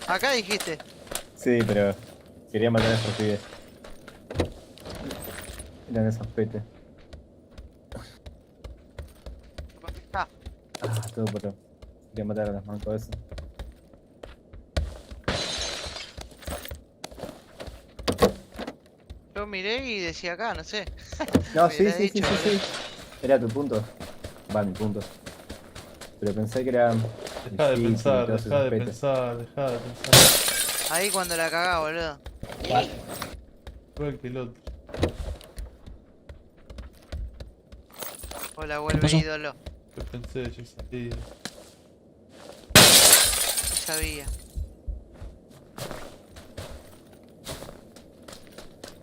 Acá dijiste. Sí, pero quería matar a esos pibes. Eran esos petes. Ah, Ah, todo por... Quería matar a los mancos esos. yo miré y decía acá, no sé. No, sí, Hubiera sí, sí, dicho, sí, boludo. sí. Era tu punto. Va, mi punto. Pero pensé que era Deja de difícil y pensar, todos deja esos de petes. pensar, deja de pensar. Ahí cuando la cagá, boludo. Igual que el otro. O la ¿Qué vuelve pasó? ídolo. Yo pensé, yo sabía. No sabía.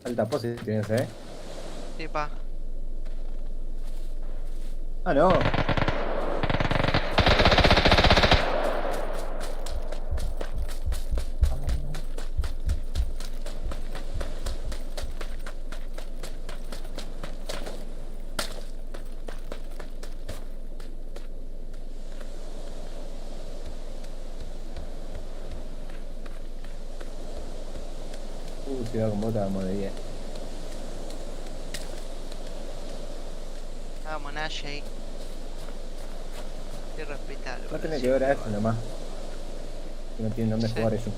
Alta pose tienes, Sí, pa. Ah, no. Si va con bota, vamos de 10. Vamos, Nash ahí. Qué respetable, No boludo. tenés que ver Siempre a lo eso hago. nomás. Que no tienen dónde Sí. jugar ellos.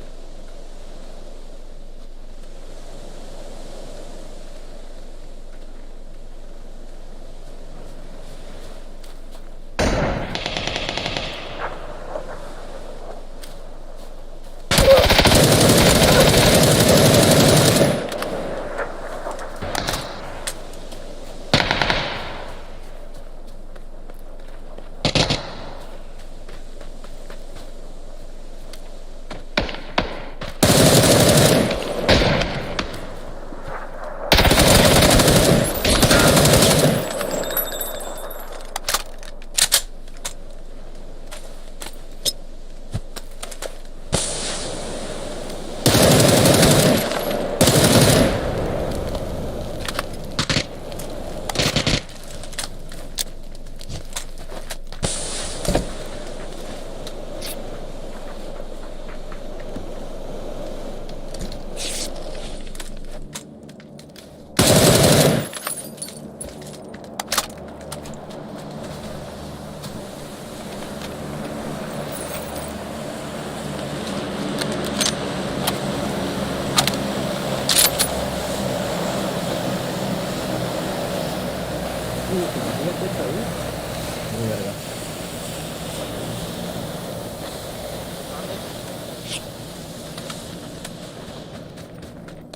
Muy verga.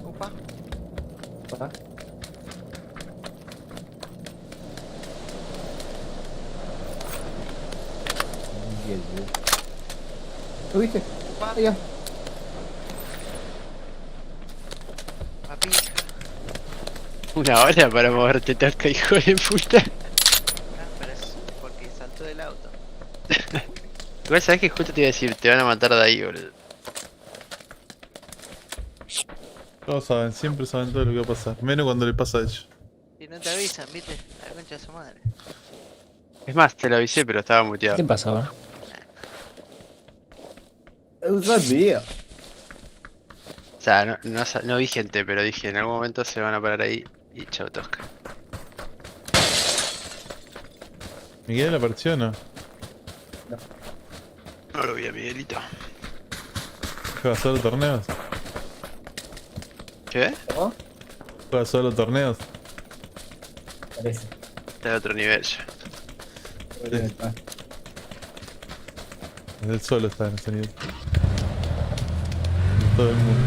Upa. ¿Ah? ¿Lo viste? Upa. Ahí va. Papi. Una hora para moverte tanto, hijo de puta. Ah, pero es porque saltó del auto. Igual sabes que justo te iba a decir, te van a matar de ahí, boludo. Todos saben, siempre saben todo lo que va a pasar. Menos cuando le pasa a ellos. Y no te avisan, viste. La concha de su madre. Es más, te lo avisé, pero estaba ¿Qué muteado. te pasa ahora? No sabía. O sea, no vi gente, pero dije, en algún momento se van a parar ahí y chau tosca. ¿Miguel apareció o no? No lo vi a Miguelito. ¿Juega solo torneos? ¿Qué? ¿Cómo? ¿Juega solo torneos? Parece. Está de otro nivel ya. Ah, Él solo está en ese nivel. Todo el mundo.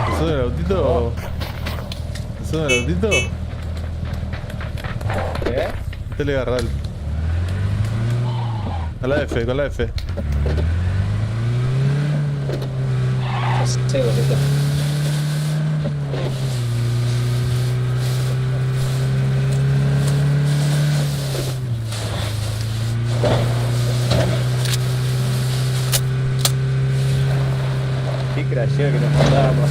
¿Pasó del autito? ¿Pasó del autito? ¿Qué? Metele garral. Con la F, con la F. Sí, bolito. Qué crasheo que nos mandábamos.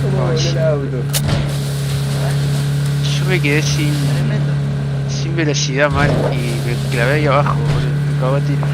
¿Cómo voló el auto? Yo me quedé sin velocidad mal y me clavé ahí abajo, boludo. Me cagó a tiro.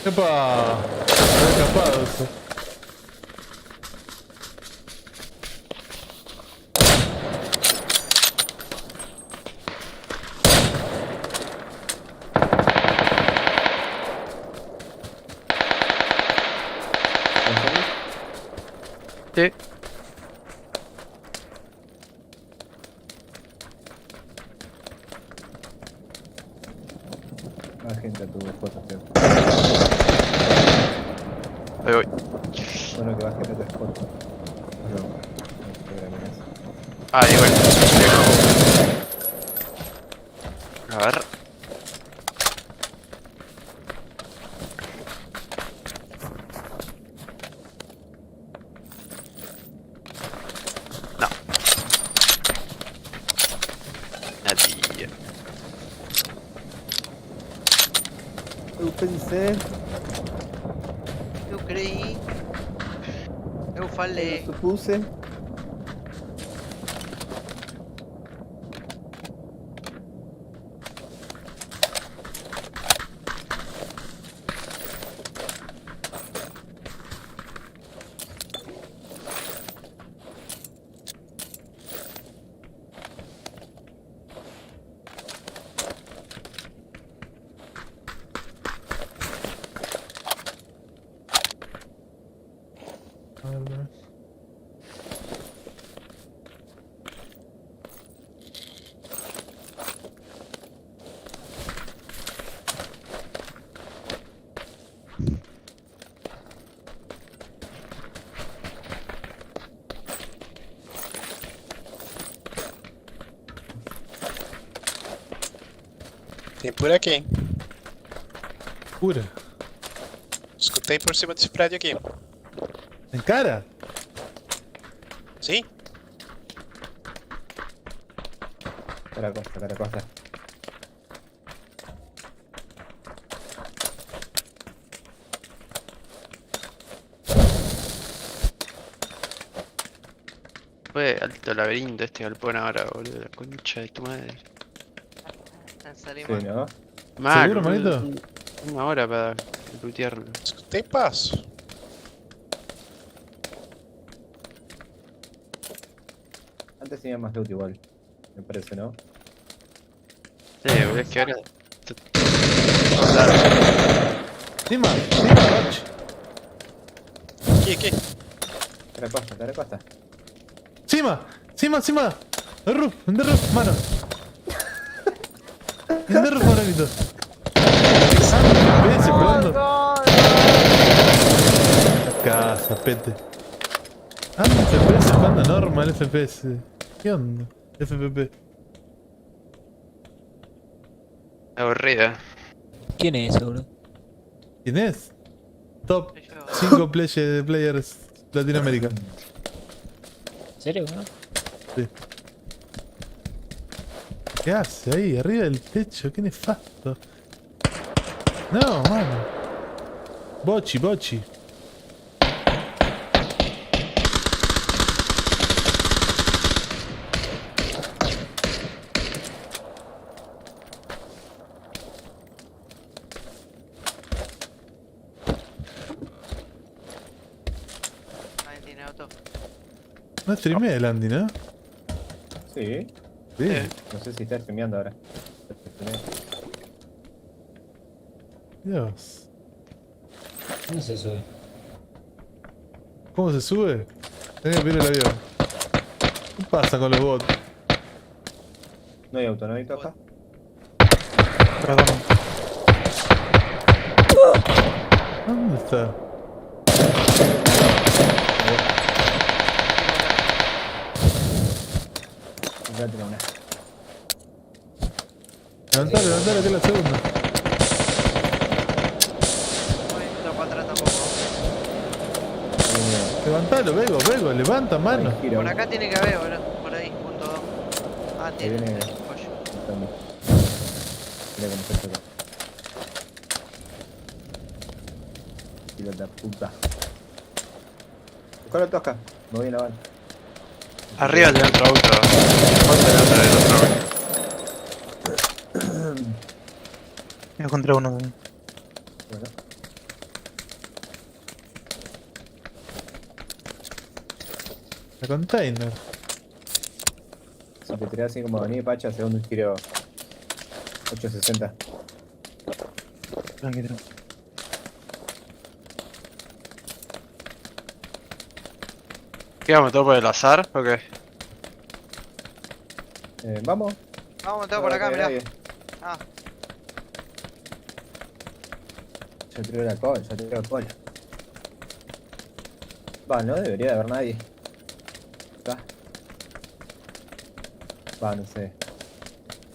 ¡Epa! Se ha escapado eso. Sí. Más gente a tu foto, creo. Ahí voy. Bueno, que baje a tu spot. No, Ah, igual. A ver. No. Nadie. Eu pensé, Eu creí. Eu falei. eu supuse. Tem por aqui, hein? Pura. Escutei por cima desse prédio aqui. ¿En cara? Sim? Cara costa, cara costa. Fue alto laberinto este galpón ahora, boludo. La concha de tu madre. Salimos. Sí, ¿no? Mal, ¿Seguro, boludo. manito? Una hora para lootearlo. Escutei passo. Antes tenía más loot igual. Me parece, ¿no? Sí, boludo, es que ahora. Dima, Roch. Aqui. Cara costa, cara costa. Cima, The roof, mano. In the roof, manito. Ves, jugando. Casa, pete. FPS jugando normal, FPS. ¿Qué onda? FPP. Aburrida. ¿Quién es ese, boludo? ¿Quién es? Top Soy yo. 5 players Latinoamérica. ¿En serio, boludo? Sí. ¿Qué hace ahí? Arriba del techo, qué nefasto. No, mano. Bochi. Ahí tiene auto. No streamea el Andy, ¿no? Sí. Sí. No sé si está streameando ahora. Dios. ¿Dónde se sube? ¿Cómo se sube? Tenés que pedir el avión. ¿Qué pasa con los bots? No hay auto, ¿no hay auto acá? ¿Dónde está? Voy a tirar una. Levantalo, que es la segunda. No entro para atrás tampoco. Levantalo, Vego, levanta, mano. Hay giro. Por acá tiene que haber, boludo. Por ahí, punto 2. Ah, tiene. viene. Pollo. Mira cómo se toca. Pilota puta. Busca la tosca. Me voy a lavar. Arriba del otro auto. ¿Cuánto del otro auto? Encontré uno. Bueno. La container. Si te tirás así como venir, Pacha, segundo un giro 860. Tranqui, tranqui. ¿Qué vamos todo por el azar? ¿O qué? Vamos. Vamos, tengo por acá, mirá. Ah, Yo tiro la cola, yo tiro la cola. Va, no debería de haber nadie. Va. Va, no sé.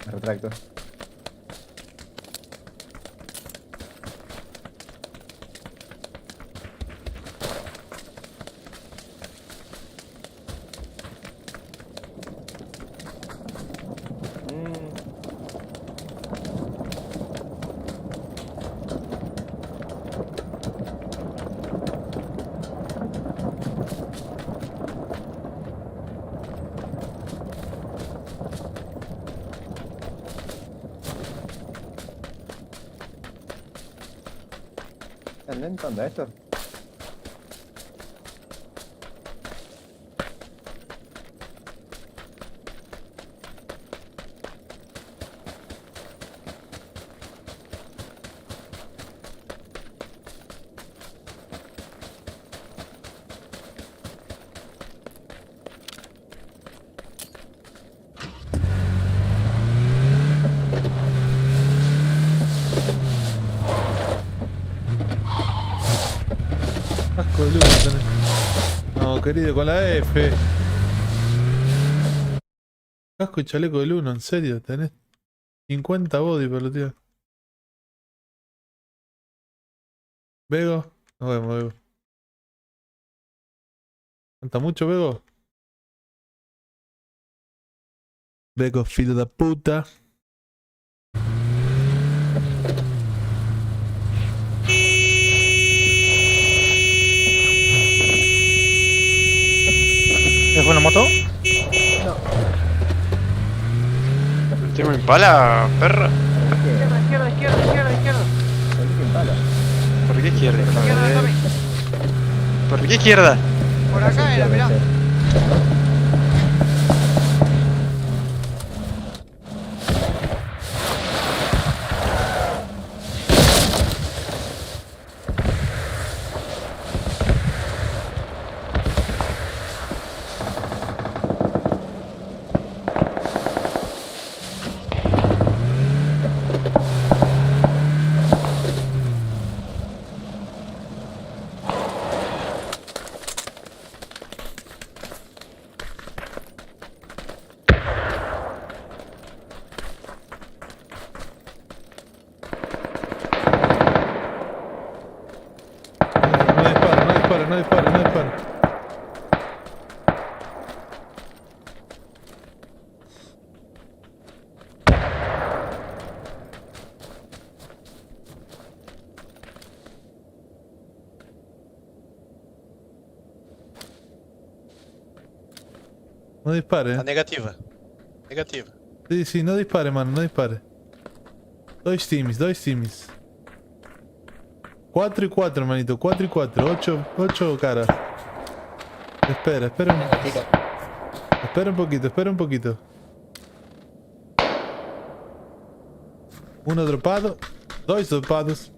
Me retracto. ¿Tan lento anda esto? Casco de luna tenés. No, querido, con la F. Casco y chaleco del 1, en serio, tenés 50 body, tío. Vego, nos vemos, Vego. ¿Falta mucho, Vego? Vego, filho da puta. ¿Es una moto? ¿Tengo impala, perro? izquierda, izquierda, izquierda, izquierda. ¿Por qué izquierda? Izquierda, Tommy. ¿Por qué izquierda? Por acá era, mirá. No dispara, no dispara. No dispare. Tá negativa. Negativa. Sí, sí, no dispare, mano, no dispare. Dois times, dois times. 4 y 4, manito, 4 y 4. 8 caras. Espera, espera. Espera un poquito, espera un poquito. Uno dropado. Dois dropados.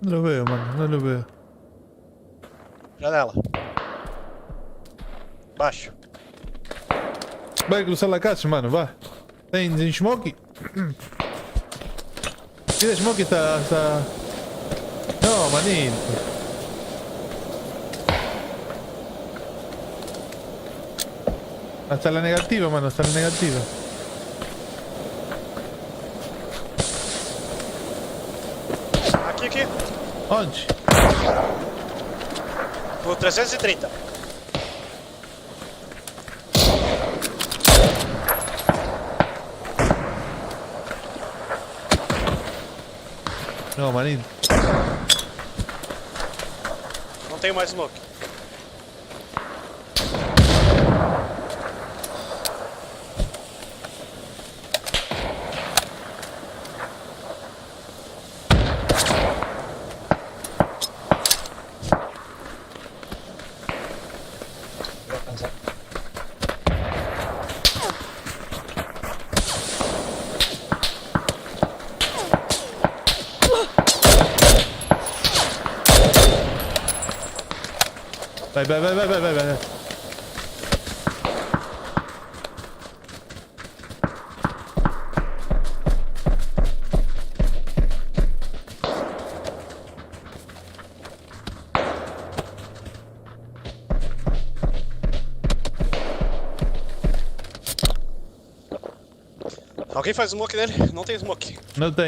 No lo veo, mano, no lo veo. Janela. Baixo. Vai cruzar la calle, mano, va. Tem Smokey. Mira, Smokey está... No, manito. Hasta la negativa, mano, hasta la negativa. Aqui. Onde? Por 330. No, manito. Não tenho mais smoke. Voy a alcanzar. Vai. Alguém faz smoke nele? Não tem smoke. Não tem.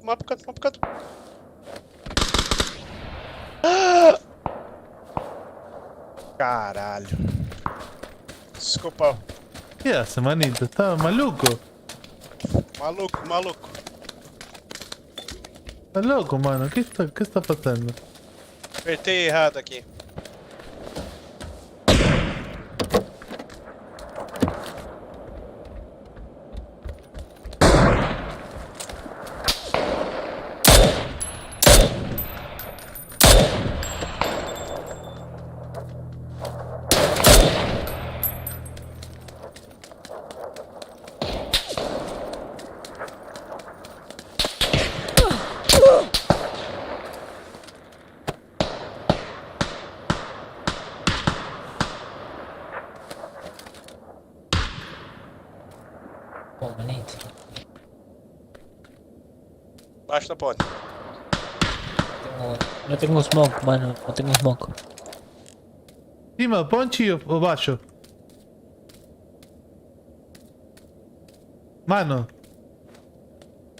Mapa pro canto. Caralho. Desculpa. ¿Qué hace, manito? Está maluco. Maluco. Está loco, mano. ¿Qué está pasando? Apertei errado aqui. Oh, manito. Baixo da ponte. No tengo smoke, mano. No tengo smoke. Dima, Ponchi o Bayo. Mano.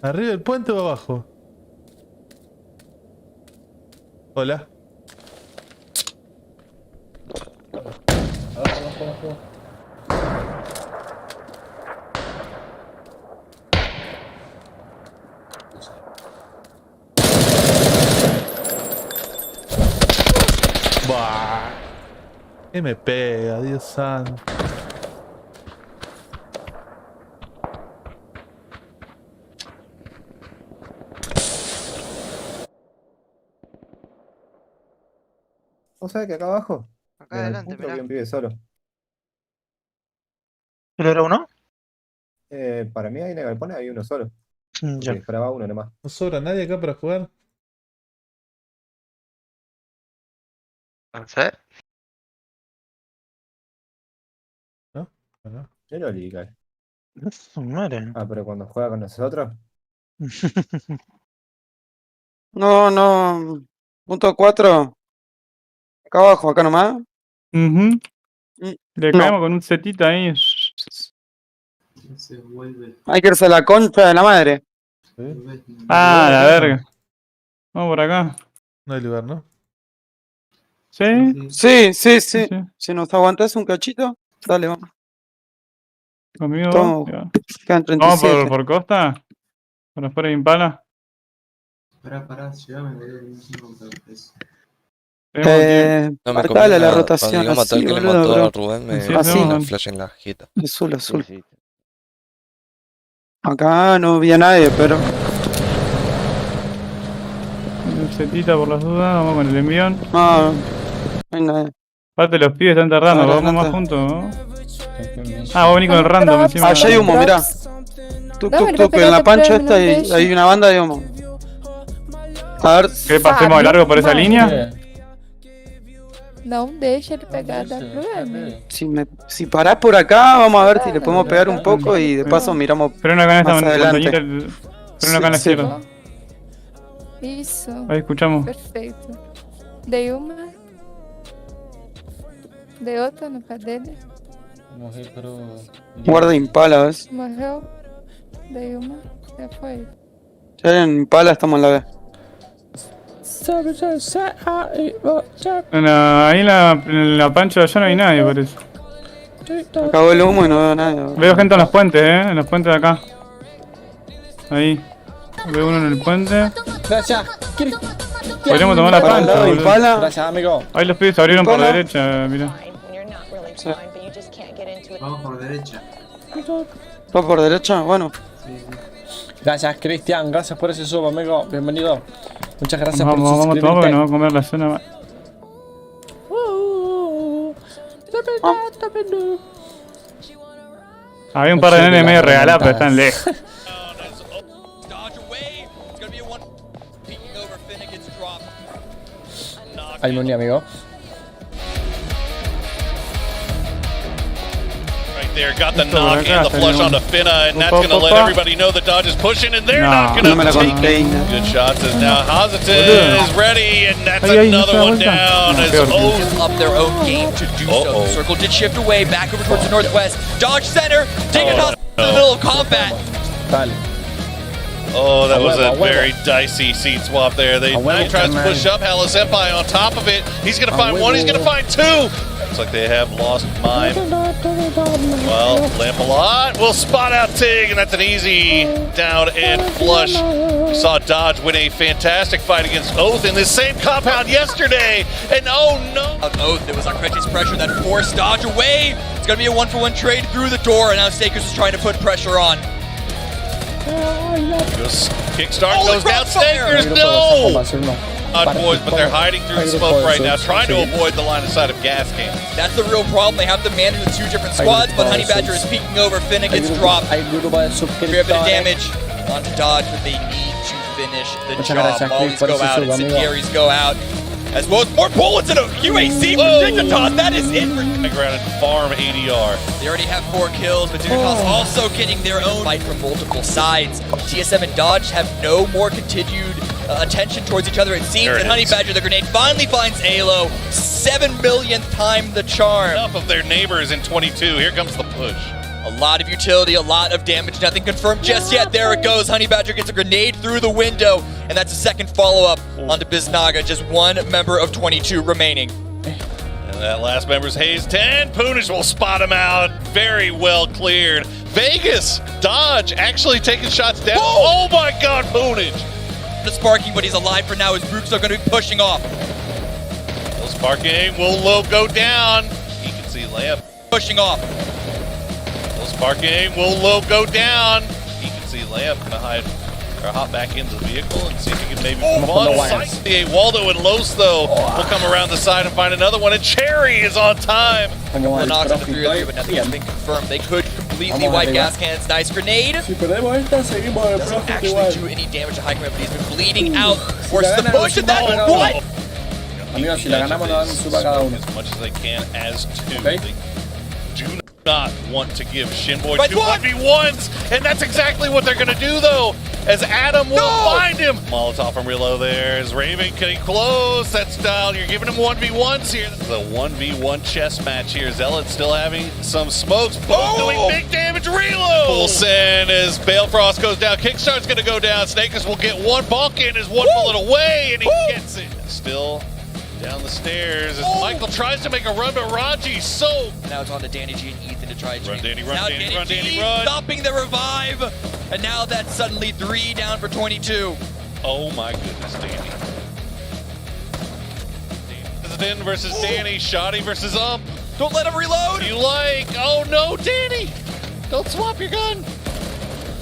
¿Arriba del puente o abajo? Hola. Abajo. Bah. ¿Qué me pega, Dios santo? ¿Vos sabés que acá abajo? Acá En el adelante, punto mirá. había un pibe solo. ¿Pero era uno? Para mí ahí en el galpón había uno solo. Porque Ya. disparaba uno nomás. ¿No sobra nadie acá para jugar? Vamos a ver. ¿No? Bueno. Yo lo liga. Su madre. Ah, pero cuando juega con nosotros. No. Punto 4. Acá abajo, acá nomás. Ujú. Mm, Le no. caemos con un setita ahí. Hay que irse a la concha de la madre. ¿Sí? Ah, la verga. Vamos por acá. No hay lugar, ¿no? ¿Sí? Sí. Sí. Si nos aguantás un cachito, dale, vamos. Conmigo. Toma. Ya. Quedan Vamos 37. por costa. Por afuera de Impala. Pará, llegame, boludo, no sé cómo eso. Tenemos tiempo. No me Marcale conviene la nada. rotación Cuando llegamos a así, matar que le boludo, mató bro. a Rubén, me Sí, así. una hacemos flash en la jeta. Azul. Acá no vi a nadie, pero. Un setita por las dudas. Vamos con el envión. Ah, No hay nadie. Aparte los pibes están tardando, Ahora, vamos no más te- juntos, ¿no? Ah, vos venís con el random encima. Allá hay humo, mirá. Tuk, tuk, tuk, en la pancha esta hay una banda de humo. A ver, ¿Qué pasemos de largo por esa línea? Não deixa ele pegar da problema. si parás por acá, vamos a ver si le podemos pegar un poco y de paso miramos Freno acá en esta más adelante. montañita. Freno acá en la Sí, izquierda. Isso. Ahí escuchamos. Perfeito. Dei uma. Dei outra no pé dele. Morri pro. Guarda impala, ¿ves? Morreu. Dei uma. Já foi. Ya en impala estamos en la B. Ahí en la pancha de allá no hay nadie, parece. Acabó el humo y no veo a nadie. Veo gente en los puentes, en los puentes de acá. Ahí. Veo uno en el puente. Podríamos tomar la Para el pancha, lado de boludo. impala. Ahí los pibes se abrieron por la Impala. derecha, mirá. Vamos por derecha. ¿Va por derecha? Bueno. Gracias, Cristian. Gracias por ese sub, amigo. Bienvenido. Muchas gracias Vamos, por vamos a tomar porque suscribirte. nos va a comer la zona. Había un par de nenes medio regalados, pero están lejos. Hay money, amigo. There, got the Esto por knock acá and the flush tenemos. onto Finna, and that's Opa, going to let opa. everybody know that Dodge is pushing, and they're No. not No me going la to take conté. good shots. As now Hazatin Boludo. is ready, and that's Ahí, ahí, no another se da one vuelta. down. No, As peor. Oath Up their own game to do so. Circle did shift away, back over towards the northwest. Dodge center, taking us in the middle of combat. Dale. Oh, that was a huevo, a huevo. very dicey seat swap there. They huevo, tries to push up Hello Senpai on top of it. He's going to find one. He's going to find two. Looks like they have lost mime. Well, Lampalot will spot out Tig, and that's an easy down and flush. We saw Dodge win a fantastic fight against Oath in this same compound yesterday, and oh no! Oath, it was Akreti's pressure that forced Dodge away. It's going to be a 1-for-1 trade through the door, and now Stakers is trying to put pressure on. Just kickstart Oh, goes the down. crossfire! Stakers, no! Odd boys, but they're hiding through the smoke right now, trying to avoid the line of sight of gas cans. That's the real problem. They have to manage the two different squads, but Honey Badger is peeking over. Finna gets dropped. Hay grupo de Fair bit of suscriptores. damage onto Dodge, but they need to finish the Muchas job. gracias, Mollies Chris, por go ese out, sub, and amigo. Incendiaries go out. As well as more bullets in a UAC from Dignitas. That is it for Background and farm ADR. They already have 4 kills, but Dignitas also getting their own fight from multiple sides. TSM and Dodge have no more continued attention towards each other. It seems There it that Honey is. Badger, the grenade, finally finds Halo. 7 millionth time the charm. Enough of their neighbors in 22. Here comes the push. A lot of utility, a lot of damage, nothing confirmed just yet. There it goes. Honey Badger gets a grenade through the window, and that's a second follow-up onto Biznaga. Just one member of 22 remaining. And that last member's Haze 10. Punish will spot him out. Very well cleared. Vegas, Dodge actually taking shots down. Oh my god, Punish! The sparking, but he's alive for now. His Brooks are going to be pushing off. No sparking will low go down. He can see Lamp. Pushing off. No sparking will low go down. He can see Lamp behind. Or hop back into the vehicle and see if he can maybe move on. The Waldo and Los, though, will come around the side and find another one. And Cherry is on time. The knocks on the 3-3, but nothing has been confirmed. They could completely wipe gas cannons. Nice grenade. Doesn't actually do any damage to High Command, but he's been bleeding out. Forces the push, and that what? Amigos, si la ganamos, nos dan un sub a cada uno. As much as they can as two. They do not want to give Shinboy But two what? 1v1s, and that's exactly what they're going to do, though, as Adam will find him. Molotov from Reload there is Raven getting close. That's down. You're giving him 1v1s here. This is a 1v1 chess match here. Zealot still having some smokes. Both doing big damage. Reload. Full send as Balefrost goes down. Kickstart's going to go down. Snakers will get one. Balkan is one bullet away, and he gets it. Still down the stairs as Michael tries to make a run, but Raji so. Now it's on to Danny G and Ethan to try and Run, Danny, run, now Danny, run, G Danny, run. stopping the revive, and now that's suddenly 3 down for 22. Oh my goodness, Danny. Danny versus Danny. Shoddy versus Ump. Don't let him reload. You like? Oh no, Danny! Don't swap your gun.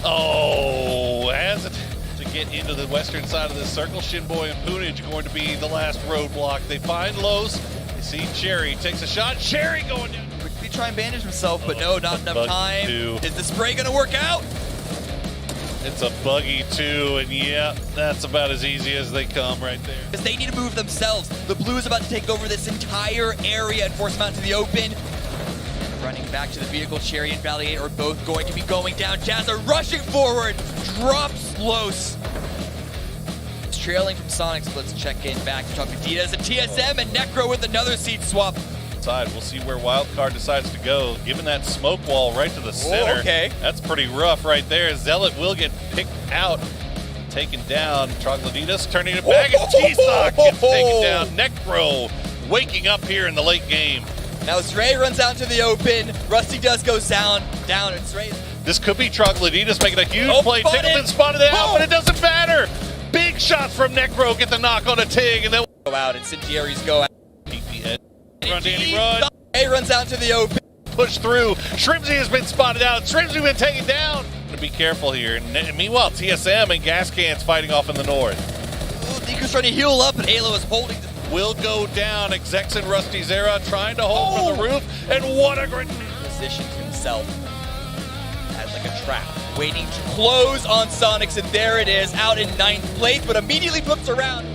Oh, has it to get into the western side of this circle. Shinboy and Poonage going to be the last roadblock. They find Los. They See Cherry takes a shot. Cherry going down. Quickly try and bandage himself, but no, not enough time. Two. Is the spray gonna work out? It's a buggy too, and yeah, that's about as easy as they come right there. Because they need to move themselves. The blue is about to take over this entire area and force them out to the open. Running back to the vehicle, Cherry and Valiant are both going to be going down. Jazza rushing forward, drops Los. It's trailing from Sonic, so let's check in back to talk to Diaz and TSM and Necro with another seat swap. Side. We'll see where Wildcard decides to go. Given that smoke wall right to the center, okay. That's pretty rough right there. Zealot will get picked out, taken down. Troglodytes turning it back, and T-Sock gets taken down. Necro waking up here in the late game. Now Stray runs out to the open. Rusty does go down, and Stray. This could be Troglodytes making a huge play. Spotted. Tickleton spotted it out, but it doesn't matter. Big shots from Necro get the knock on a Tig, and then Go out, incendiaries go out. keep the edge. Run, Danny, run. A runs out to the open. Push through. Shrimsy has been spotted out. Shrimsy been taken down. Gonna be careful here. Meanwhile, TSM and Gas Cans fighting off in the north. Ooh, Niku's trying to heal up, and Halo is holding. Will go down. Execs and Rusty Zera trying to hold from the roof. And what a great Positioned himself as like a trap, waiting to close on Sonics, and there it is, out in 9th place, but immediately flips around.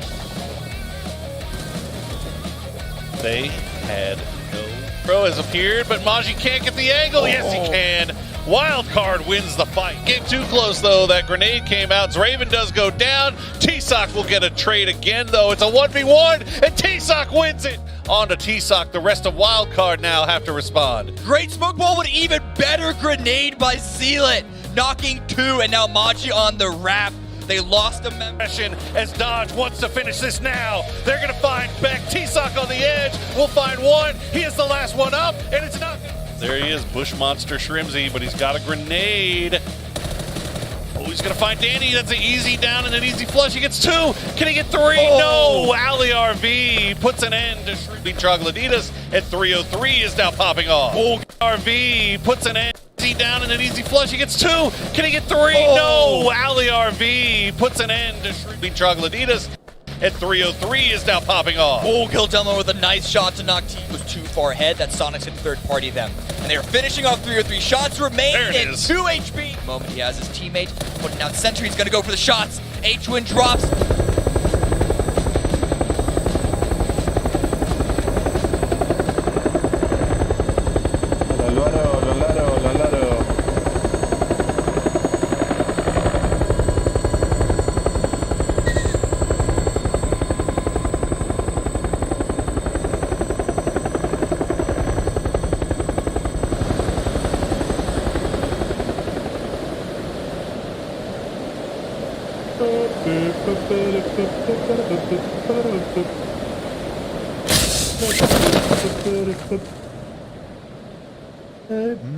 They had no pro has appeared, but Maji can't get the angle. Yes, he can. Wildcard wins the fight. Get too close, though. That grenade came out. Zraven does go down. T-Sock will get a trade again, though. It's a 1v1, and T-Sock wins it. On to T-Sock. The rest of Wildcard now have to respond. Great smoke ball, but even better grenade by Zealot, knocking 2, and now Maji on the wrap. They lost a member. As Dodge wants to finish this now. They're going to find Beck. T-Sock on the edge. We'll find one. He is the last one up, and it's not. There he is, Bush Monster Shrimsy, but he's got a grenade. Oh, he's going to find Danny. That's an easy down and an easy flush. He gets 2. Can he get 3? No. Ali RV puts an end to Shrimsy Troglodytes, and 303 is now popping off. Oh, RV puts an end. Easy down and an easy flush. He gets 2. Can he get 3? No. Ali RV puts an end to Shrimsy Troglodytes, and 303 is now popping off. Oh, Kildelma with a nice shot to knock T. Was too far ahead. That Sonics had third party them. And they're finishing off 303. Shots remain in 2 HP. The moment he has his teammate putting down Sentry. He's going to go for the shots. H-Win drops.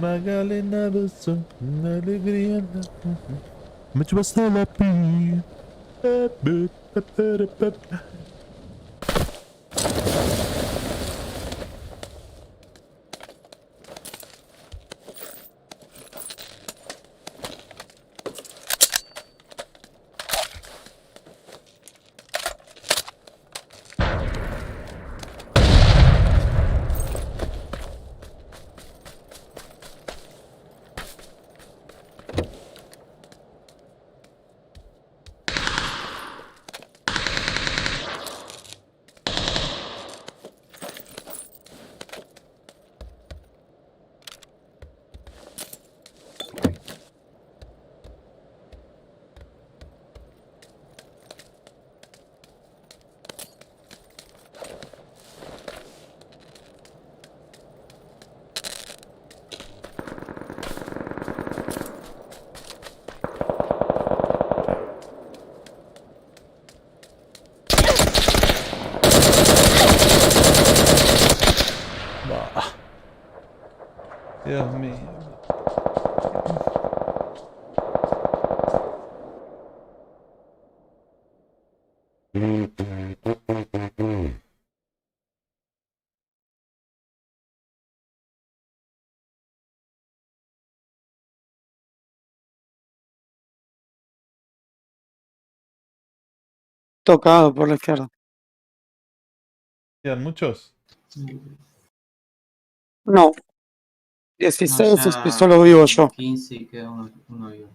Magalena doce, una alegría. Mucho más a la pi. Dios mío. Tocado por la izquierda. ¿Quedan muchos? No. 16 es que solo vivo yo. 15 y queda uno vivo.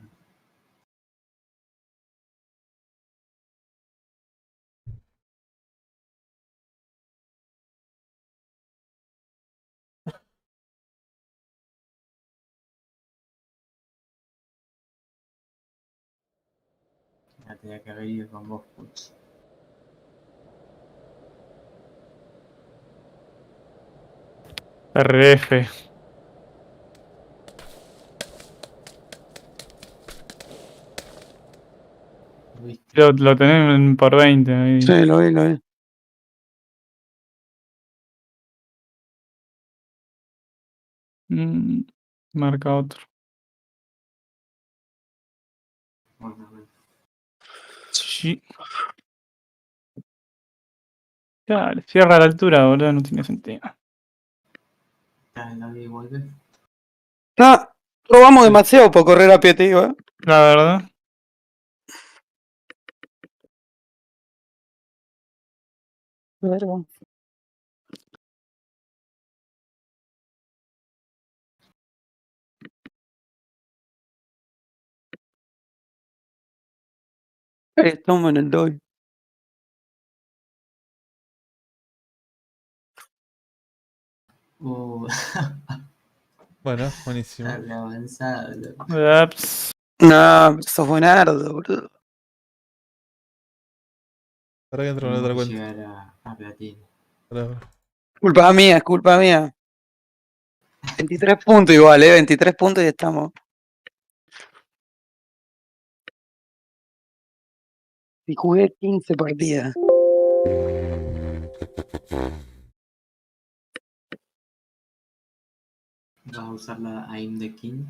Ya tenía que haber ido con vos, puch. RF. Lo tenés por 20 ahí. Sí, lo vi. Marca otro. Bueno. Sí. Claro, cierra a la altura, boludo, no tiene sentido. Estás en la vida y vuelves. No, robamos demasiado por correr a pie, te digo, La verdad. Verga. Ahí estamos en el doy. Bueno, buenísimo. Dale avanzado, loco. No, sos buenardo, boludo. Para que entro en Tenemos otra que cuenta. llegar a platino. Culpa mía, es culpa mía. 23 puntos igual, 23 puntos y estamos. Y jugué 15 partidas. ¿Vas a usar la AIM de King?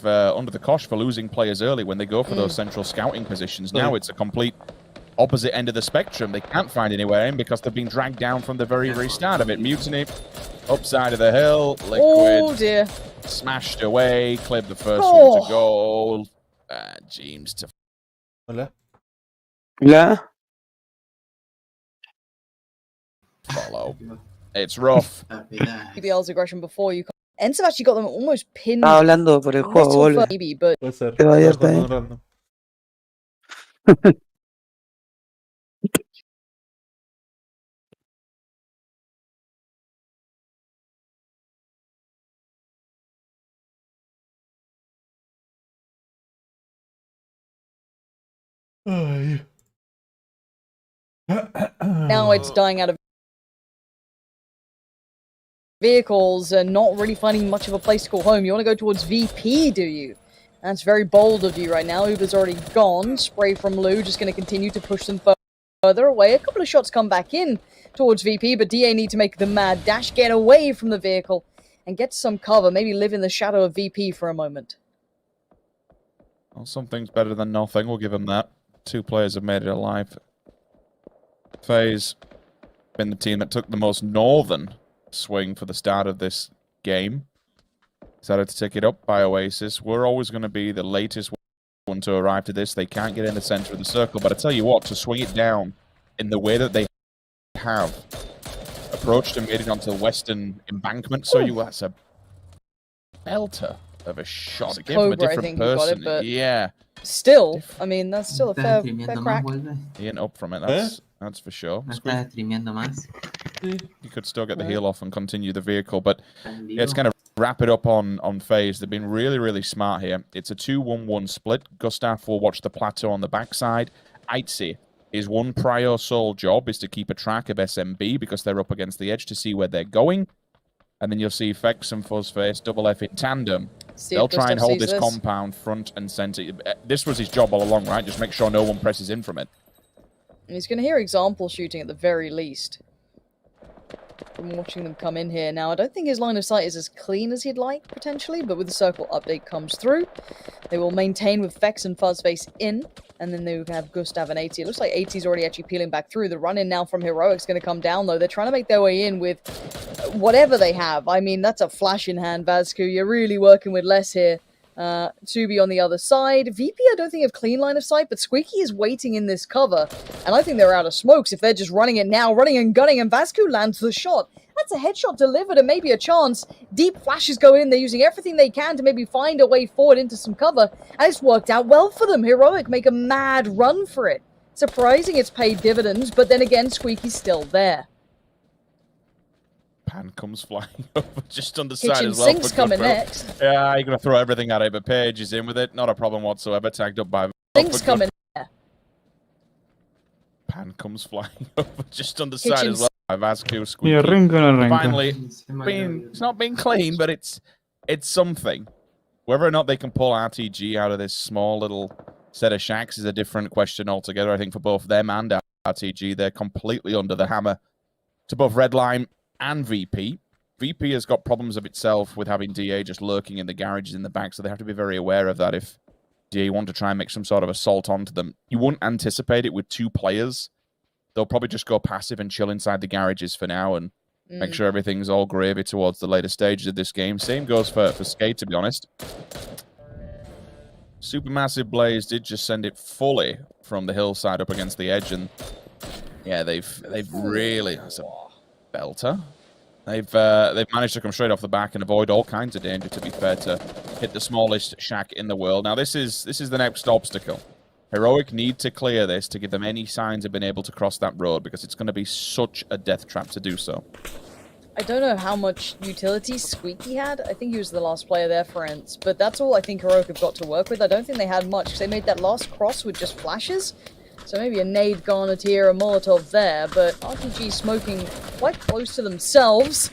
Under the cosh for losing players early when they go for those central scouting positions. Now it's a complete opposite end of the spectrum. They can't find anywhere in because they've been dragged down from the very, very start of it. Mutiny, upside of the hill, Liquid, Oh dear. smashed away, cleared the first one to goal. James to Hola. follow. It's rough. BBL's aggression before you. Ents have actually got them almost pinned. Estaba hablando por el juego, boludo. Maybe, but Puede ser. Te va a ir Estaba ahí. jugando random. Ay. now it's dying out of vehicles and not really finding much of a place to call home. You want to go towards VP, do you? That's very bold of you right now. Uber's already gone. Spray from Lou just going to continue to push them further away. A couple of shots come back in towards VP, but DA need to make the mad dash, get away from the vehicle, and get some cover. Maybe live in the shadow of VP for a moment. Well, something's better than nothing. We'll give them that. 2 players have made it alive. FaZe been the team that took the most northern swing for the start of this game. Decided to take it up by Oasis. We're always going to be the latest one to arrive to this. They can't get in the center of the circle, but I tell you what, to swing it down in the way that they have approached and made it onto the western embankment, so that's a belter of a shot. It gave them a different person. Yeah. Still, I mean, that's still a fair crack. He ain't up from it, that's for sure. You could still get the heal off and continue the vehicle, but yeah, it's going to wrap it up on phase. They've been really, really smart here. It's a 2-1-1 split. Gustav will watch the plateau on the backside. Aitzi, his one prior sole job is to keep a track of SMB because they're up against the edge to see where they're going. And then you'll see Fex and Fuzzface, Double F in tandem. They'll try and hold this compound front and center. This was his job all along, right? Just make sure no one presses in from it. He's going to hear example shooting at the very least. From watching them come in here. Now, I don't think his line of sight is as clean as he'd like, potentially, but with the circle update comes through, they will maintain with Fex and Fuzzface in, and then they will have Gustav and 80. It looks like 80's already actually peeling back through. The run-in now from Heroic's going to come down, though. They're trying to make their way in with whatever they have. I mean, that's a flash in hand, Vazku. You're really working with less here. Tubi on the other side. VP, I don't think have clean line of sight, but Squeaky is waiting in this cover, and I think they're out of smokes if they're just running it now, running and gunning, and Vazku lands the shot. That's a headshot delivered and maybe a chance. Deep flashes go in. They're using everything they can to maybe find a way forward into some cover, and it's worked out well for them. Heroic make a mad run for it. Surprising it's paid dividends, but then again, Squeaky's still there. Pan comes flying over just on the side Kitchen as well. Sink's coming next. Yeah, you're going to throw everything at it, but Paige is in with it. Not a problem whatsoever. Tagged up by... Sink's coming there. Pan comes flying over just on the side as well. Vazku, Squeaky. Yeah, Finally, it's not been clean, but it's something. Whether or not they can pull RTG out of this small little set of shacks is a different question altogether. I think for both them and RTG, they're completely under the hammer to both Redline and VP. VP has got problems of itself with having DA just lurking in the garages in the back, so they have to be very aware of that if DA want to try and make some sort of assault onto them. You wouldn't anticipate it with 2 players. They'll probably just go passive and chill inside the garages for now and make sure everything's all gravy towards the later stages of this game. Same goes for Skate, to be honest. Supermassive Blaze did just send it fully from the hillside up against the edge, and yeah, they've really... That's a belter. They've managed to come straight off the back and avoid all kinds of danger, to be fair, to hit the smallest shack in the world. Now, this is the next obstacle. Heroic need to clear this to give them any signs of being able to cross that road, because it's going to be such a death trap to do so. I don't know how much utility Squeaky had. I think he was the last player there for Ents, but that's all I think Heroic have got to work with. I don't think they had much, because they made that last cross with just flashes. So maybe a nade garnet here, a Molotov there, but RPG smoking quite close to themselves.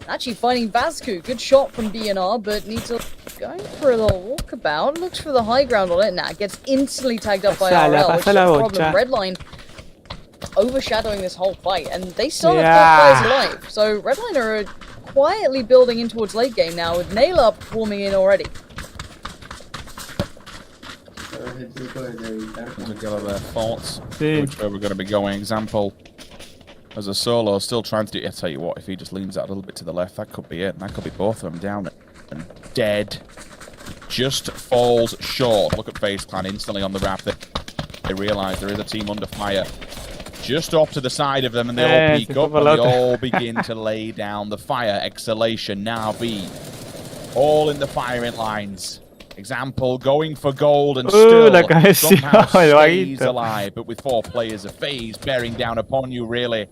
Actually finding Vazku. Good shot from BNR, but needs a... Going for a little walkabout. Looks for the high ground on it. Nah, gets instantly tagged up by RL, which is a problem. Redline overshadowing this whole fight, and they still have 4 players alive. So Redline are quietly building in towards late game now, with Nail Up forming in already. Together their thoughts, which way we're going to be going. Example, as a solo, still trying to do... I tell you what, if he just leans out a little bit to the left, that could be it. That could be both of them down and dead. Just falls short. Look at FaZe Clan instantly on the wrap. They realise there is a team under fire. Just off to the side of them, and they all peek up, and they all begin to lay down the fire. Exhalation, now B. All in the firing lines. Example, going for gold and still somehow stays alive, but with 4 players of FaZe bearing down upon you, really.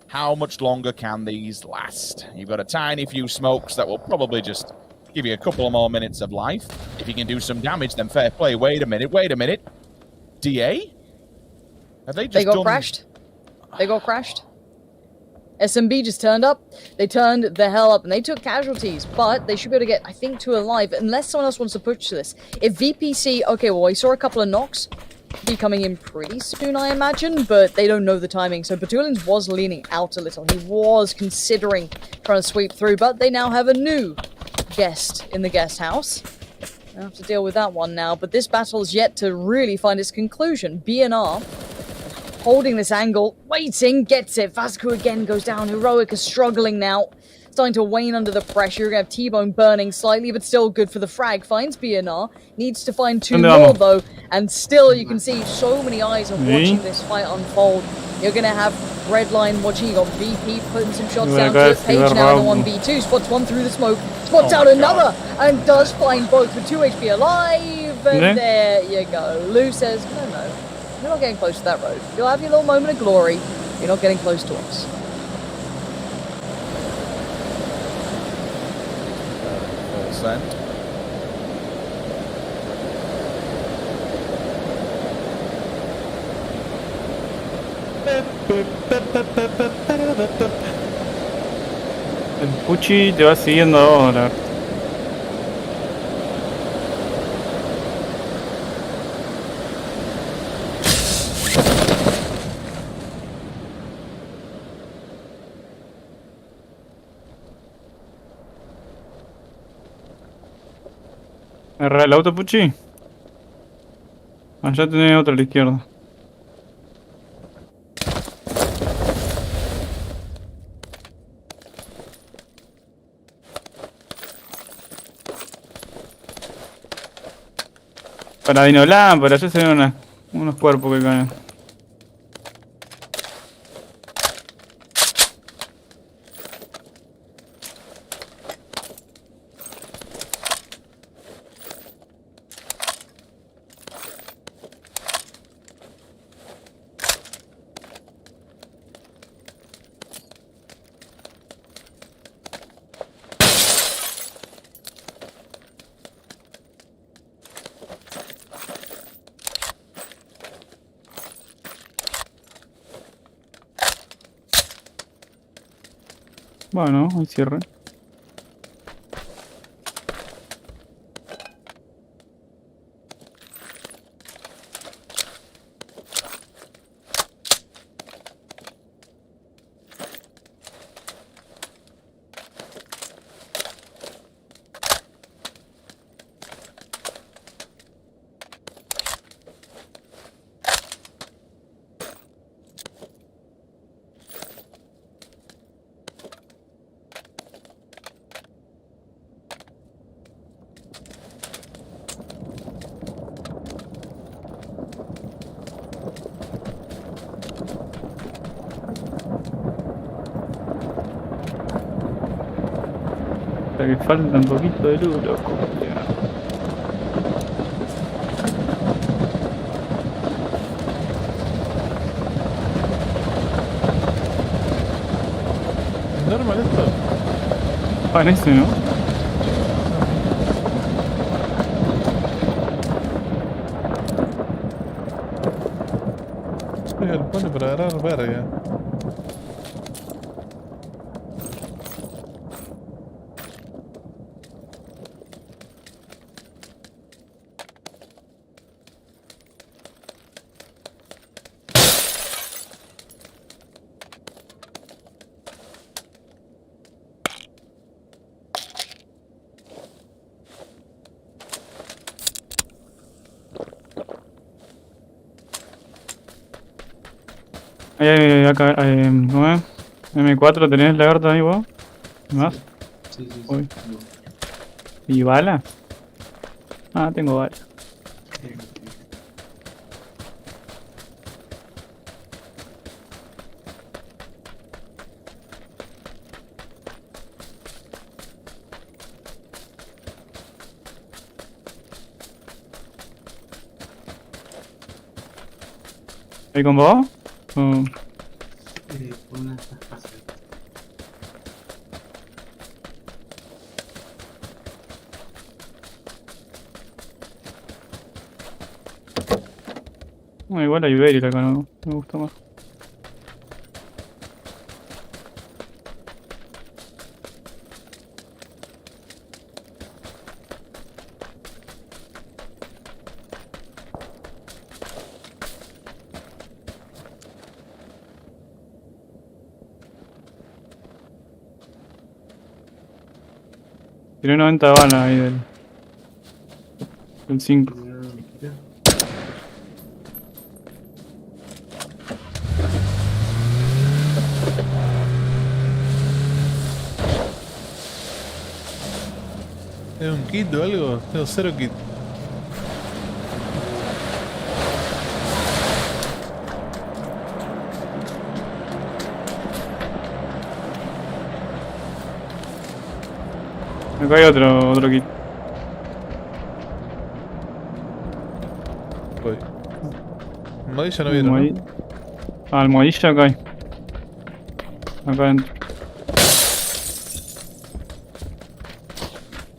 How much longer can these last? You've got a tiny few smokes that will probably just give you a couple of more minutes of life. If you can do some damage, then fair play. Wait a minute. DA? Have they just They got crashed. SMB just turned up. They turned the hell up, and they took casualties, but they should be able to get, I think, 2 alive, unless someone else wants to push to this. If VPC... Okay, well, we saw a couple of knocks. Be coming in pretty soon, I imagine, but they don't know the timing. So Batulins was leaning out a little. He was considering trying to sweep through, but they now have a new guest in the guest house. I have to deal with that one now, but this battle is yet to really find its conclusion. BNR holding this angle, waiting, gets it. Vazku again goes down. Heroic is struggling now. Starting to wane under the pressure. You're going to have T-Bone burning slightly, but still good for the frag. Finds BNR. Needs to find 2 more, though. And still, you can see so many eyes are watching this fight unfold. You're going to have Redline watching. You got VP putting some shots down to it. Page now in the 1v2. Spots one through the smoke. Spots out another. And does find both with 2 HP alive. open. ¿Eh? There you go. Lou says, no, you're not getting close to that road. You'll have your little moment of glory. You're not getting close to us. Full send. El Puchi te va siguiendo ahora. Agarra el auto, Puchi. Allá tenés otro a la izquierda. Para Dinolán, por allá se ven unos cuerpos que caen. Bueno, hay cierre. Que falta un poquito de luz, loco. ¿Es normal esto? Parece, ¿no? Soy el pone para agarrar verga. Acá, ¿cómo es? M4, ¿tenés lagarto ahí vos? ¿Más? Sí, sí, Uy. sí. ¿Y bala? Ah, tengo bala. ¿Ahí con vos? Oh. Por una de estas casas. No, igual hay Beryl acá, no me gusta más. Tiene 90 balas ahí del 5. ¿Es un kit o algo? Tengo 0 kit. Acá hay otro kit. Almohadilla no vieron, ¿no? Almohadilla acá hay. Acá adentro.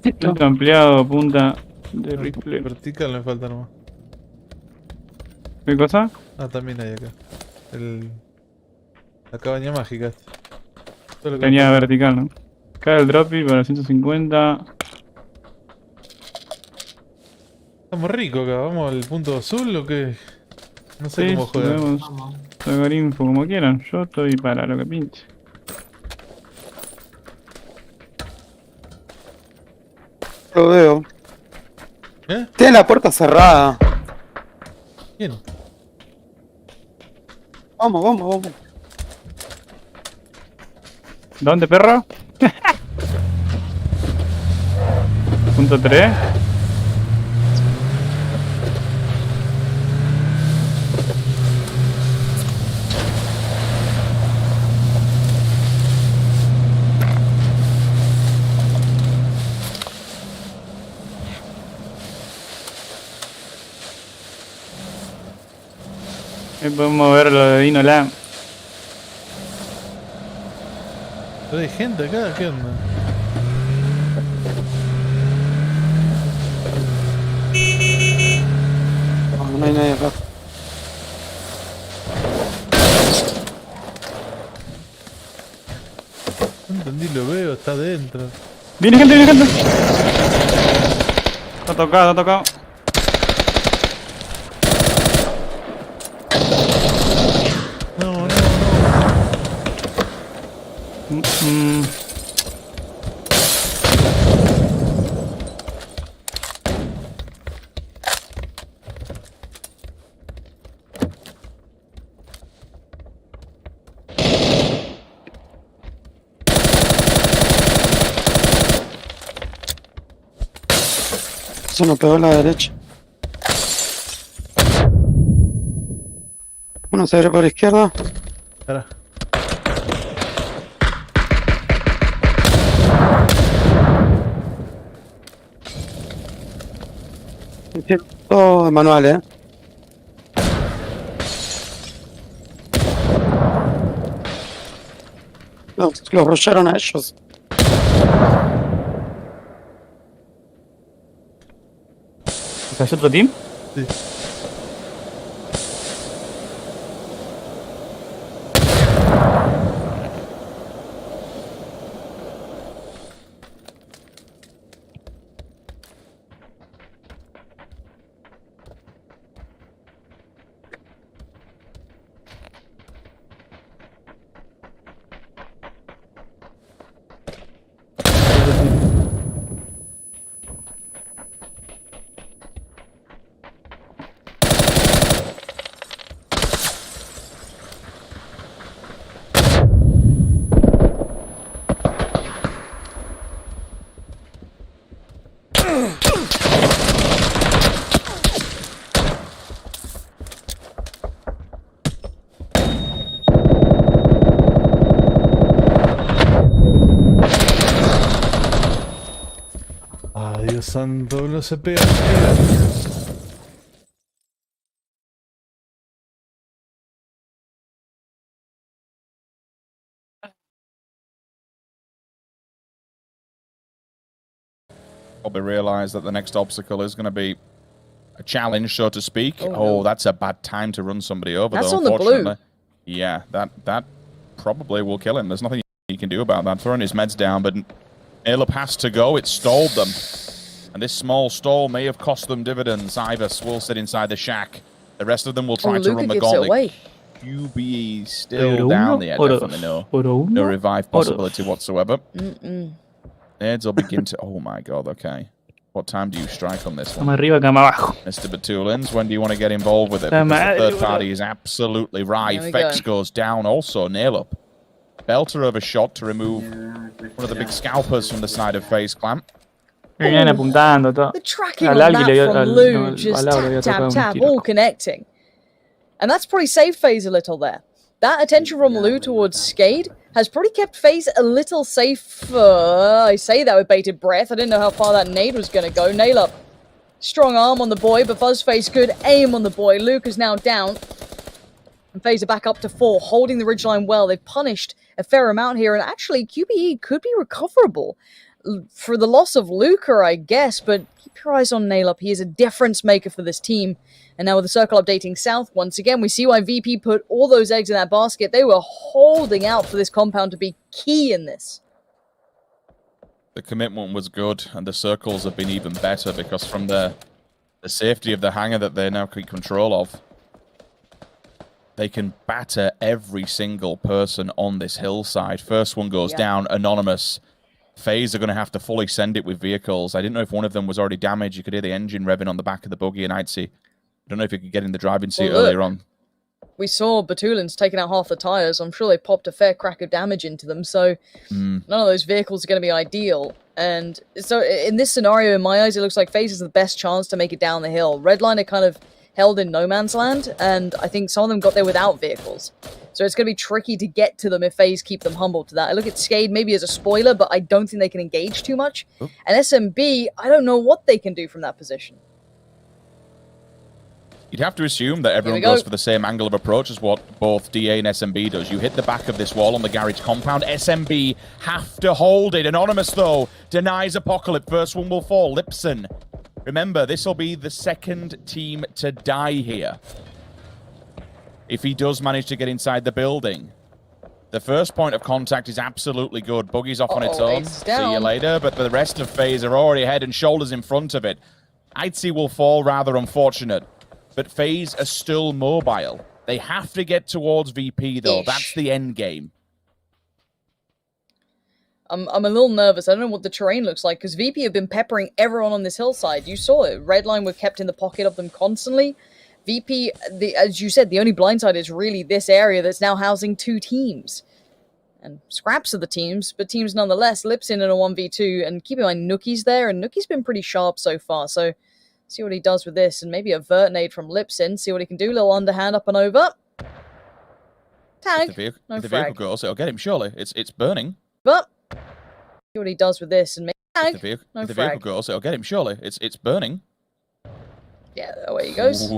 Centro ampliado, punta de rifle. Vertical me falta nomás. ¿Qué cosa? Ah, también hay acá. La cabaña mágica. Todo lo que Tenía me falta. vertical, ¿no? Acá el droppy para 150. Estamos ricos acá, vamos al punto azul o qué. No sé Sí, cómo juegan. podemos sacar info como quieran. Yo estoy para lo que pinche. Lo veo. ¿Eh? Tiene la puerta cerrada. ¿Quién? Vamos, vamos, vamos. ¿Dónde, perro? Punto 3. Podemos ver lo de Dino Lam. ¿Pero hay gente acá? ¿Qué onda? No, no hay nadie acá. No entendí, lo veo, está adentro. Viene gente, viene gente. Está tocado, está tocado. No, no, no. Se nos pegó a la derecha. Uno se abre por la izquierda. Espera. Todo manual, Los rusharon a ellos. ¿Es otro team? Sí. Ay, Dios santo, no se pega. Probably realise that the next obstacle is going to be a challenge, so to speak. Oh, Oh, no. that's a bad time to run somebody over, That's though, on the blue. unfortunately. Yeah, that probably will kill him. There's nothing he can do about that. Throwing his meds down, but Alep has to go. It stalled them. And this small stall may have cost them dividends. Ivers will sit inside the shack. The rest of them will try to Luca run the gives it gauntlet. away. QB still down there, definitely no revive possibility whatsoever. Neds will begin to... Oh my god, okay. What time do you strike on this Cama one? arriba, cama abajo. Mr. Batulins, when do you want to get involved with it? La Because the madre, third party bro. is absolutely right. There we Fex go. goes down also, nail up. Belter overshot to remove one of the big scalpers from the side of FaZe Clan. Vienen apuntando todo. The tracking Al on Algi that le dio- from al- Lou, no, al just Laura le había tap, tocado tap, un tap, tiro. all connecting. And that's probably saved FaZe a little there. That attention from Lou towards Skade has probably kept FaZe a little safer. I say that with bated breath. I didn't know how far that nade was going to go. Nail up. Strong arm on the boy, but Fuzzface good aim on the boy. Luke is now down. And FaZe are back up to 4, holding the ridgeline well. They've punished a fair amount here, and actually QBE could be recoverable for the loss of Luca, I guess, but keep your eyes on Nailup. He is a difference maker for this team. And now with the circle updating south once again, we see why VP put all those eggs in that basket. They were holding out for this compound to be key in this. The commitment was good, and the circles have been even better because from the safety of the hangar that they now keep control of, they can batter every single person on this hillside. First one goes down, anonymous. FaZe are going to have to fully send it with vehicles. I didn't know if one of them was already damaged. You could hear the engine revving on the back of the buggy, and I'd see. I don't know if you could get in the driving seat earlier on. We saw Batulins taking out half the tires. I'm sure they popped a fair crack of damage into them, so none of those vehicles are going to be ideal. And so in this scenario, in my eyes, it looks like FaZe is the best chance to make it down the hill. Redline are kind of held in no man's land, and I think some of them got there without vehicles. So it's going to be tricky to get to them if FaZe keep them humble to that. I look at Skade maybe as a spoiler, but I don't think they can engage too much. And SMB, I don't know what they can do from that position. You'd have to assume that everyone goes for the same angle of approach as what both DA and SMB does. You hit the back of this wall on the garage compound. SMB have to hold it. Anonymous, though, denies Apocalypse. First one will fall. Lipson. Remember, this will be the second team to die here. If he does manage to get inside the building. The first point of contact is absolutely good. Buggy's off on its own. See you later. But the rest of FaZe are already head and shoulders in front of it. I'd see will fall rather unfortunate. But FaZe are still mobile. They have to get towards VP, though. That's the end game. I'm a little nervous. I don't know what the terrain looks like, because VP have been peppering everyone on this hillside. You saw it. Redline were kept in the pocket of them constantly. VP, as you said, the only blindside is really this area that's now housing 2 teams. And scraps of the teams, but teams nonetheless. Lipson in a 1v2, and keep in mind, Nookie's there, and Nookie's been pretty sharp so far, so see what he does with this, and maybe a vert nade from Lipson, see what he can do, little underhand up and over. Tag, if the vehicle goes, it'll get him, surely. It's burning. But see what he does with this, and maybe tag, if the vehicle goes, it'll get him, surely. It's burning. Yeah, away he goes.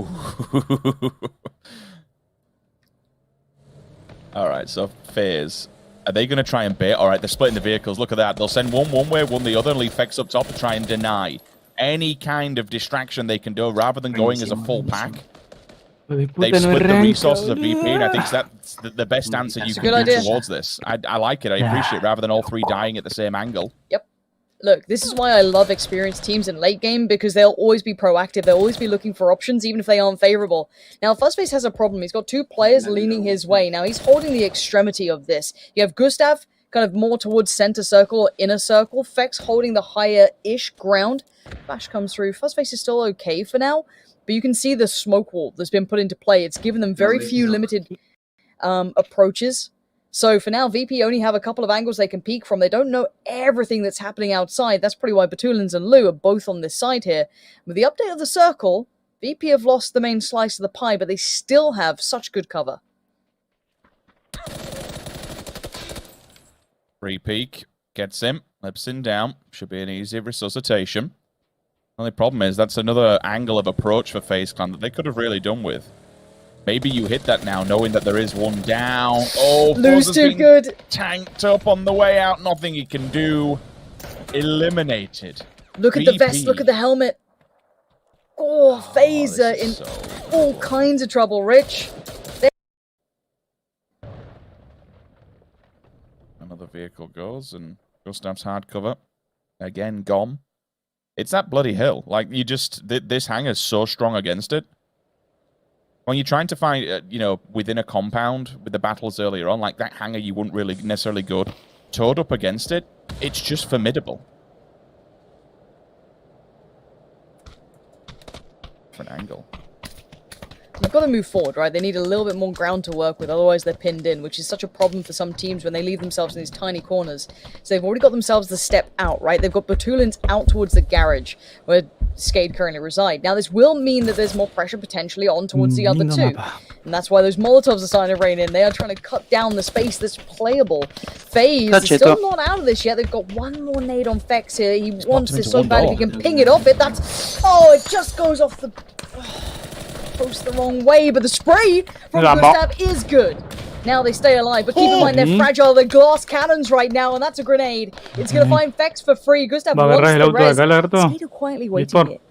Alright, so FaZe. Are they going to try and bait? Alright, they're splitting the vehicles. Look at that. They'll send one way, one the other, and leave Fex up top to try and deny any kind of distraction they can do rather than going as a full pack. They've split the resources of VP, and I think that's the best answer you can do towards this. I like it. I appreciate it, rather than all 3 dying at the same angle. Yep. Look, this is why I love experienced teams in late game, because they'll always be proactive. They'll always be looking for options, even if they aren't favorable. Now, Fuzzface has a problem. He's got 2 players leaning his way. Now, he's holding the extremity of this. You have Gustav kind of more towards center circle or inner circle. Fex holding the higher-ish ground. Flash comes through. Fuzzface is still okay for now, but you can see the smoke wall that's been put into play. It's given them very few limited approaches. So for now, VP only have a couple of angles they can peek from. They don't know everything that's happening outside. That's probably why Batulins and Lou are both on this side here. With the update of the circle, VP have lost the main slice of the pie, but they still have such good cover. Free peek. Gets him. Lipson down. Should be an easy resuscitation. Only problem is that's another angle of approach for FaZe Clan that they could have really done with. Maybe you hit that now, knowing that there is one down. Oh, Lou's too good. Tanked up on the way out. Nothing he can do. Eliminated. Look at the vest. Look at the helmet. Oh, FaZe are in all kinds of trouble, Rich. Another vehicle goes, and Gustav's hard cover. Again, gone. It's that bloody hill. Like, you just... This hangar's so strong against it. When you're trying to find, within a compound with the battles earlier on, like that hangar you wouldn't really necessarily go towed up against it. It's just formidable. Different angle. They've got to move forward, right? They need a little bit more ground to work with, otherwise they're pinned in, which is such a problem for some teams when they leave themselves in these tiny corners. So they've already got themselves the step out, right? They've got Batulins out towards the garage, where Skade currently reside. Now, this will mean that there's more pressure potentially on towards the other 2. And that's why those Molotovs are starting to rain in. They are trying to cut down the space that's playable. FaZe is still not out of this yet. They've got one more nade on Fex here. He wants this so bad. If he can ping it off it, that's... Oh, it just goes off the... close the wrong way, but the spray from Rambo. Gustav is good. Now they stay alive, but keep in mind they're fragile. They're glass cannons right now, and that's a grenade. It's gonna find Vex for free. Gustav Va a wants agarrar el the auto de res. acá, lagarto. Skater quietly waiting Dispar. it.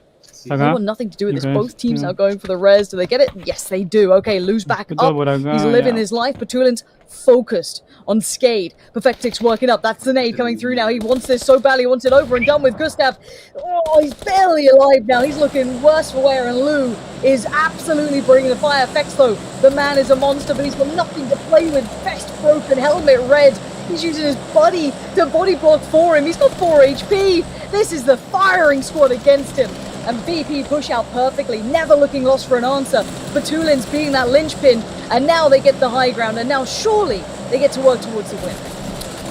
They Acá. want nothing to do with this. Ok, Both teams sí. now going for the res. Do they get it? Yes, they do. Okay, Lou's back Todo up. por acá, He's living ya. his life. Batulin's focused on Skade. Perfectix working up. That's the nade coming through now. He wants this so badly. He wants it over and done with. Gustav, oh, he's barely alive now. He's looking worse for wear, and Lou is absolutely bringing the fire. Fex, though, the man is a monster, but he's got nothing to play with. Vest broken, helmet red. He's using his body to body block for him. He's got 4 HP. This is the firing squad against him. And VP push out perfectly, never looking lost for an answer. Batulin's being that linchpin, and now they get the high ground, and now surely they get to work towards the win.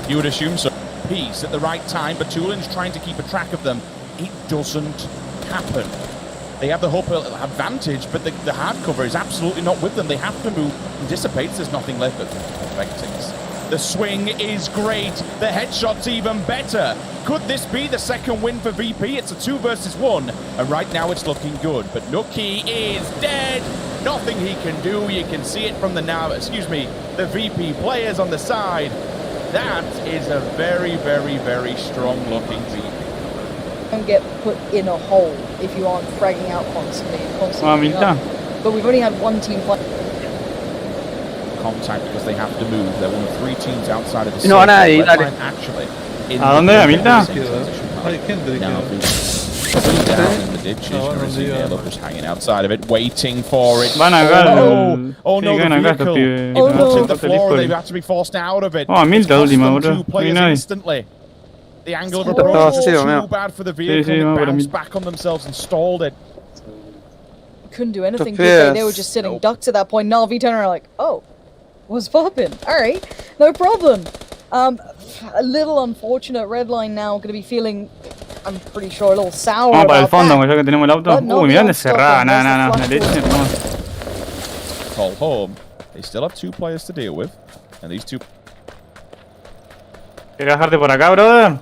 You would assume so. Peace at the right time, but Tulin's trying to keep a track of them. It doesn't happen. They have the hope advantage, but the hard cover is absolutely not with them. They have to move. It dissipates, there's nothing left but Perfectix. The swing is great. The headshot's even better. Could this be the second win for VP? It's a 2 versus 1, and right now it's looking good. But Nuki is dead. Nothing he can do. You can see it from the the VP players on the side. That is a very, very, very strong looking VP. Don't get put in a hole if you aren't fragging out constantly. Mamita. But we've only had one team play. Contact because they have to move. They're one of 3 teams outside of the No, nadie, Red dale. line actually. ¿A dónde, Amilda? Hay gente de Now, que... down in the ditches, you're seeing the others just hanging outside of it, waiting for it. Van acá. Oh no, Sí, the ganan acá estos vehicle. pibes. It was no. in the floor, they've had to be forced out of it. Oh, Amilda It's cost última, them bro. 2 players No hay nadie. instantly. The angle of Oh. approach was Estaba too vacío, bad for the Sí, vehicle. sí, They no, pero bounced Amilda. back on themselves and stalled it. Couldn't do anything. Yes. They were just sitting Nope. ducks at that point. Now V turner like, oh, what's poppin'? Alright, no problem. A little unfortunate. Red line now going to be feeling, I'm pretty sure, a little sour Vamos para el about fondo, that. ya que tenemos el auto. But no, Uy, we mirá don't de stop cerrada. them. Nada, There's nada, the nada. flash Leche, forward. no. Call home. They still have 2 players to deal with. And these 2 ¿Quieres bajarte por acá, brother?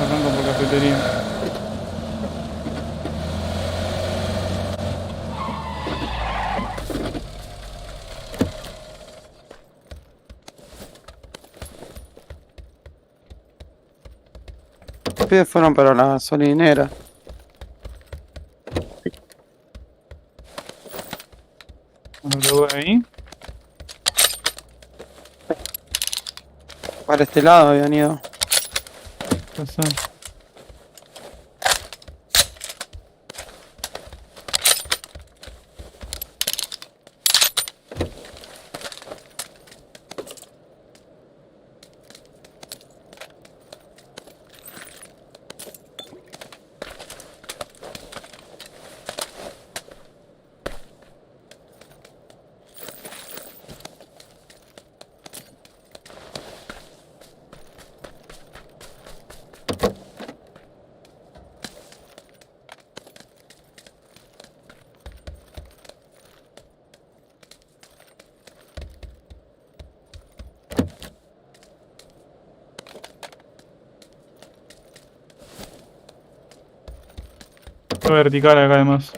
Arranco por cafetería. Los pibes fueron para la gasolinera. Lo voy ahí. Para este lado habían ido. Pasa. Vertical acá además.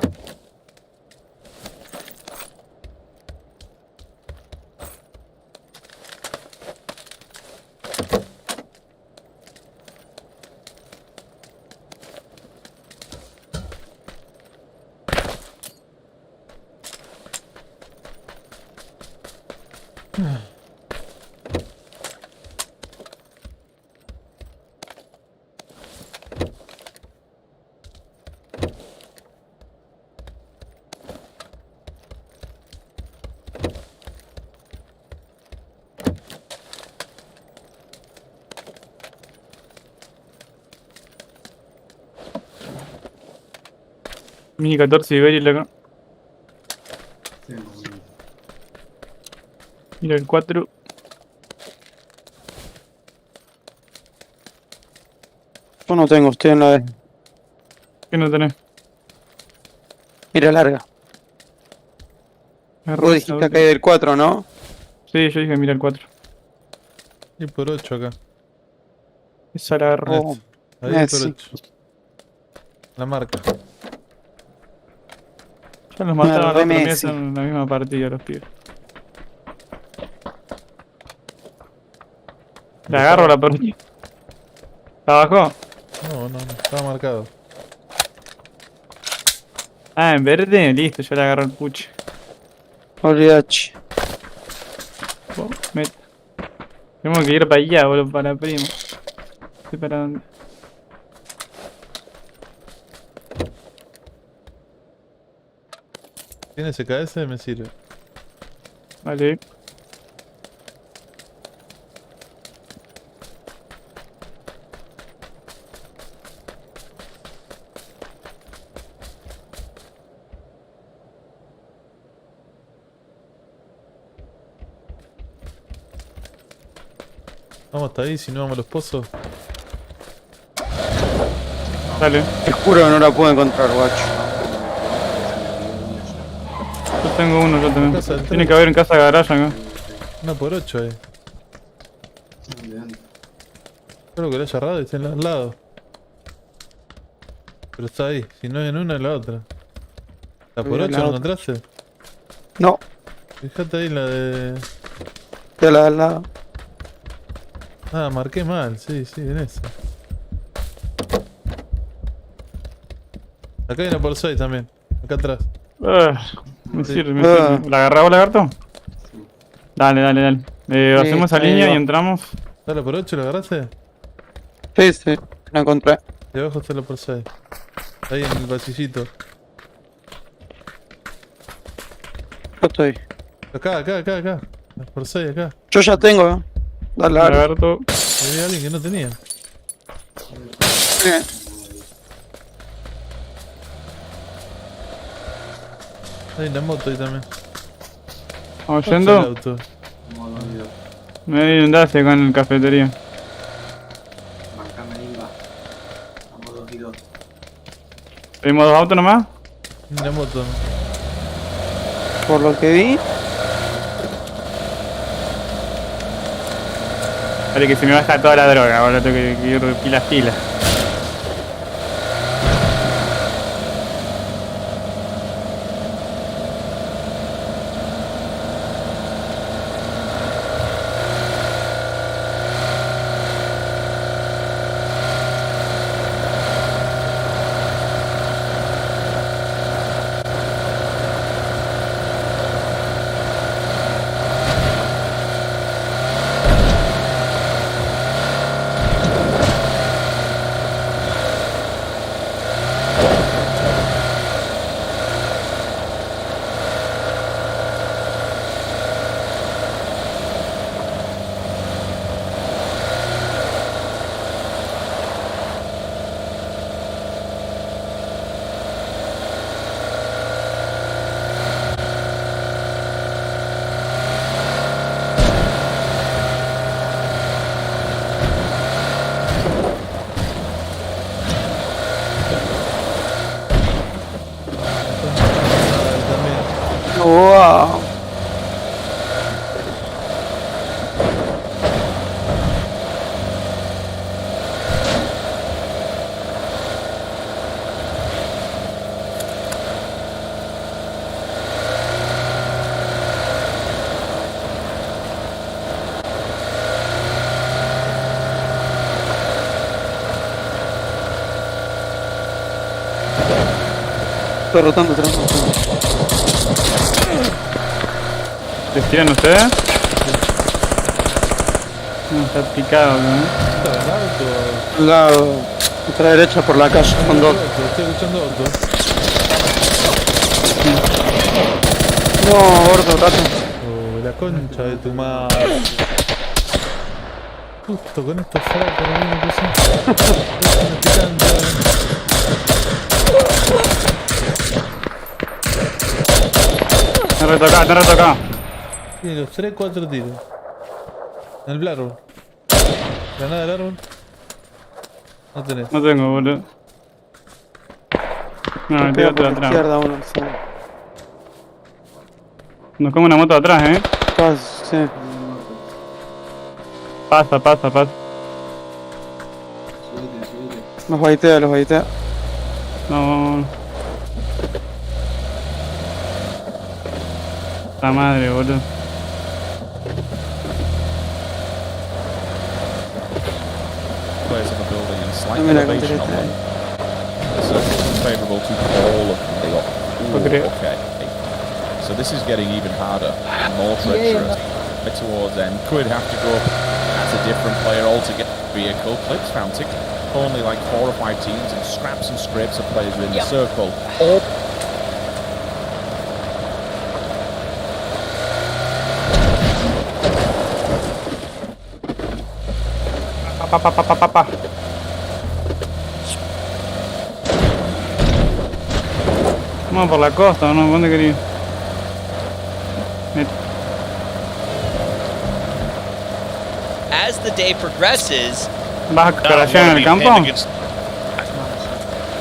Mini 14 y Beryl acá. Mira el 4. Yo no tengo, estoy en la de. ¿Qué no tenés? Mira larga. Vos dijiste acá hay del 4, ¿no? Sí, yo dije mira el 4. Y por 8 acá. Esa la agarró. Ahí hay por Sí. 8. La marca. Ya los mataron al otro, mira, Messi. están en la misma partida los pibes. Le agarro la partida. ¿La bajó? No, estaba marcado. Ah, en verde, listo, yo le agarro el puche. Olvidate. Oh, meta. Tenemos que ir para allá, boludo, para primo. No sé para dónde. ¿Tiene SKS? Me sirve. Vale. Vamos hasta ahí, si no vamos a los pozos. Dale. Te juro que no la puedo encontrar, guacho. Yo tengo uno, yo también. Casa del Tiene tren. que haber en casa de garaje acá. 1 por 8 ahí. Creo que lo haya cerrado y está en los lados. Pero está ahí, si no es en una, en la otra. ¿La por Mira, 8 la lo otra. encontraste? No, Fíjate ahí la de... de la de al lado. Ah, marqué mal, sí, en esa. Acá hay una por 6 también, acá atrás. Me Sí. sirve, me sirve. ¿La agarramos, lagarto? Dale. Hacemos esa ahí línea va. y entramos. ¿Está la por 8? ¿Lo agarraste? Sí, la encontré. Y abajo está la por 6. Ahí en el pasillito. Yo estoy. Acá. La por 6 acá. Yo ya tengo, ¿eh? Dale, dale. Lagarto. Había alguien que no tenía. Bien. Hay una moto ahí también. Vamos El yendo. auto. Me voy a un dacia acá en la cafetería. Marcame ahí, va. Vamos 2 y 2. ¿Pedimos 2 autos nomás? Una moto. Por lo que vi, Vale, que se me baja toda la droga, ahora tengo que ir pilas. wow. Estoy rotando. ¿Les tiran ustedes? No, está picado, ¿no? ¿Está el auto? Lado. Otra derecha por la calle con 2. Estoy escuchando auto. No, gordo, rato. Oh, la concha de tu madre. Justo con estos fracos no viene Te retoca. Tiene los 3, 4 tiros. En el árbol. Granada del árbol. No tenés. No tengo, boludo. No, me Te tengo pega por otra la atrás. izquierda uno, sí. Nos come una moto atrás, Sí. Pasa. Subite. Los baitea. No. La madre, boludo. Players in the building and slight No me la elevation on contaré. them. So it's favourable to all of them. They got okay. So this is getting even harder, more treacherous. Towards end, could have to go as a different player altogether. Vehicle clips found tick. Only like 4 or 5 teams and scraps and scrapes of players within the circle. All Pa. Vamos por la costa, ¿no? ¿Dónde quería? As the day progresses, ¿Vas a crashear en el campo?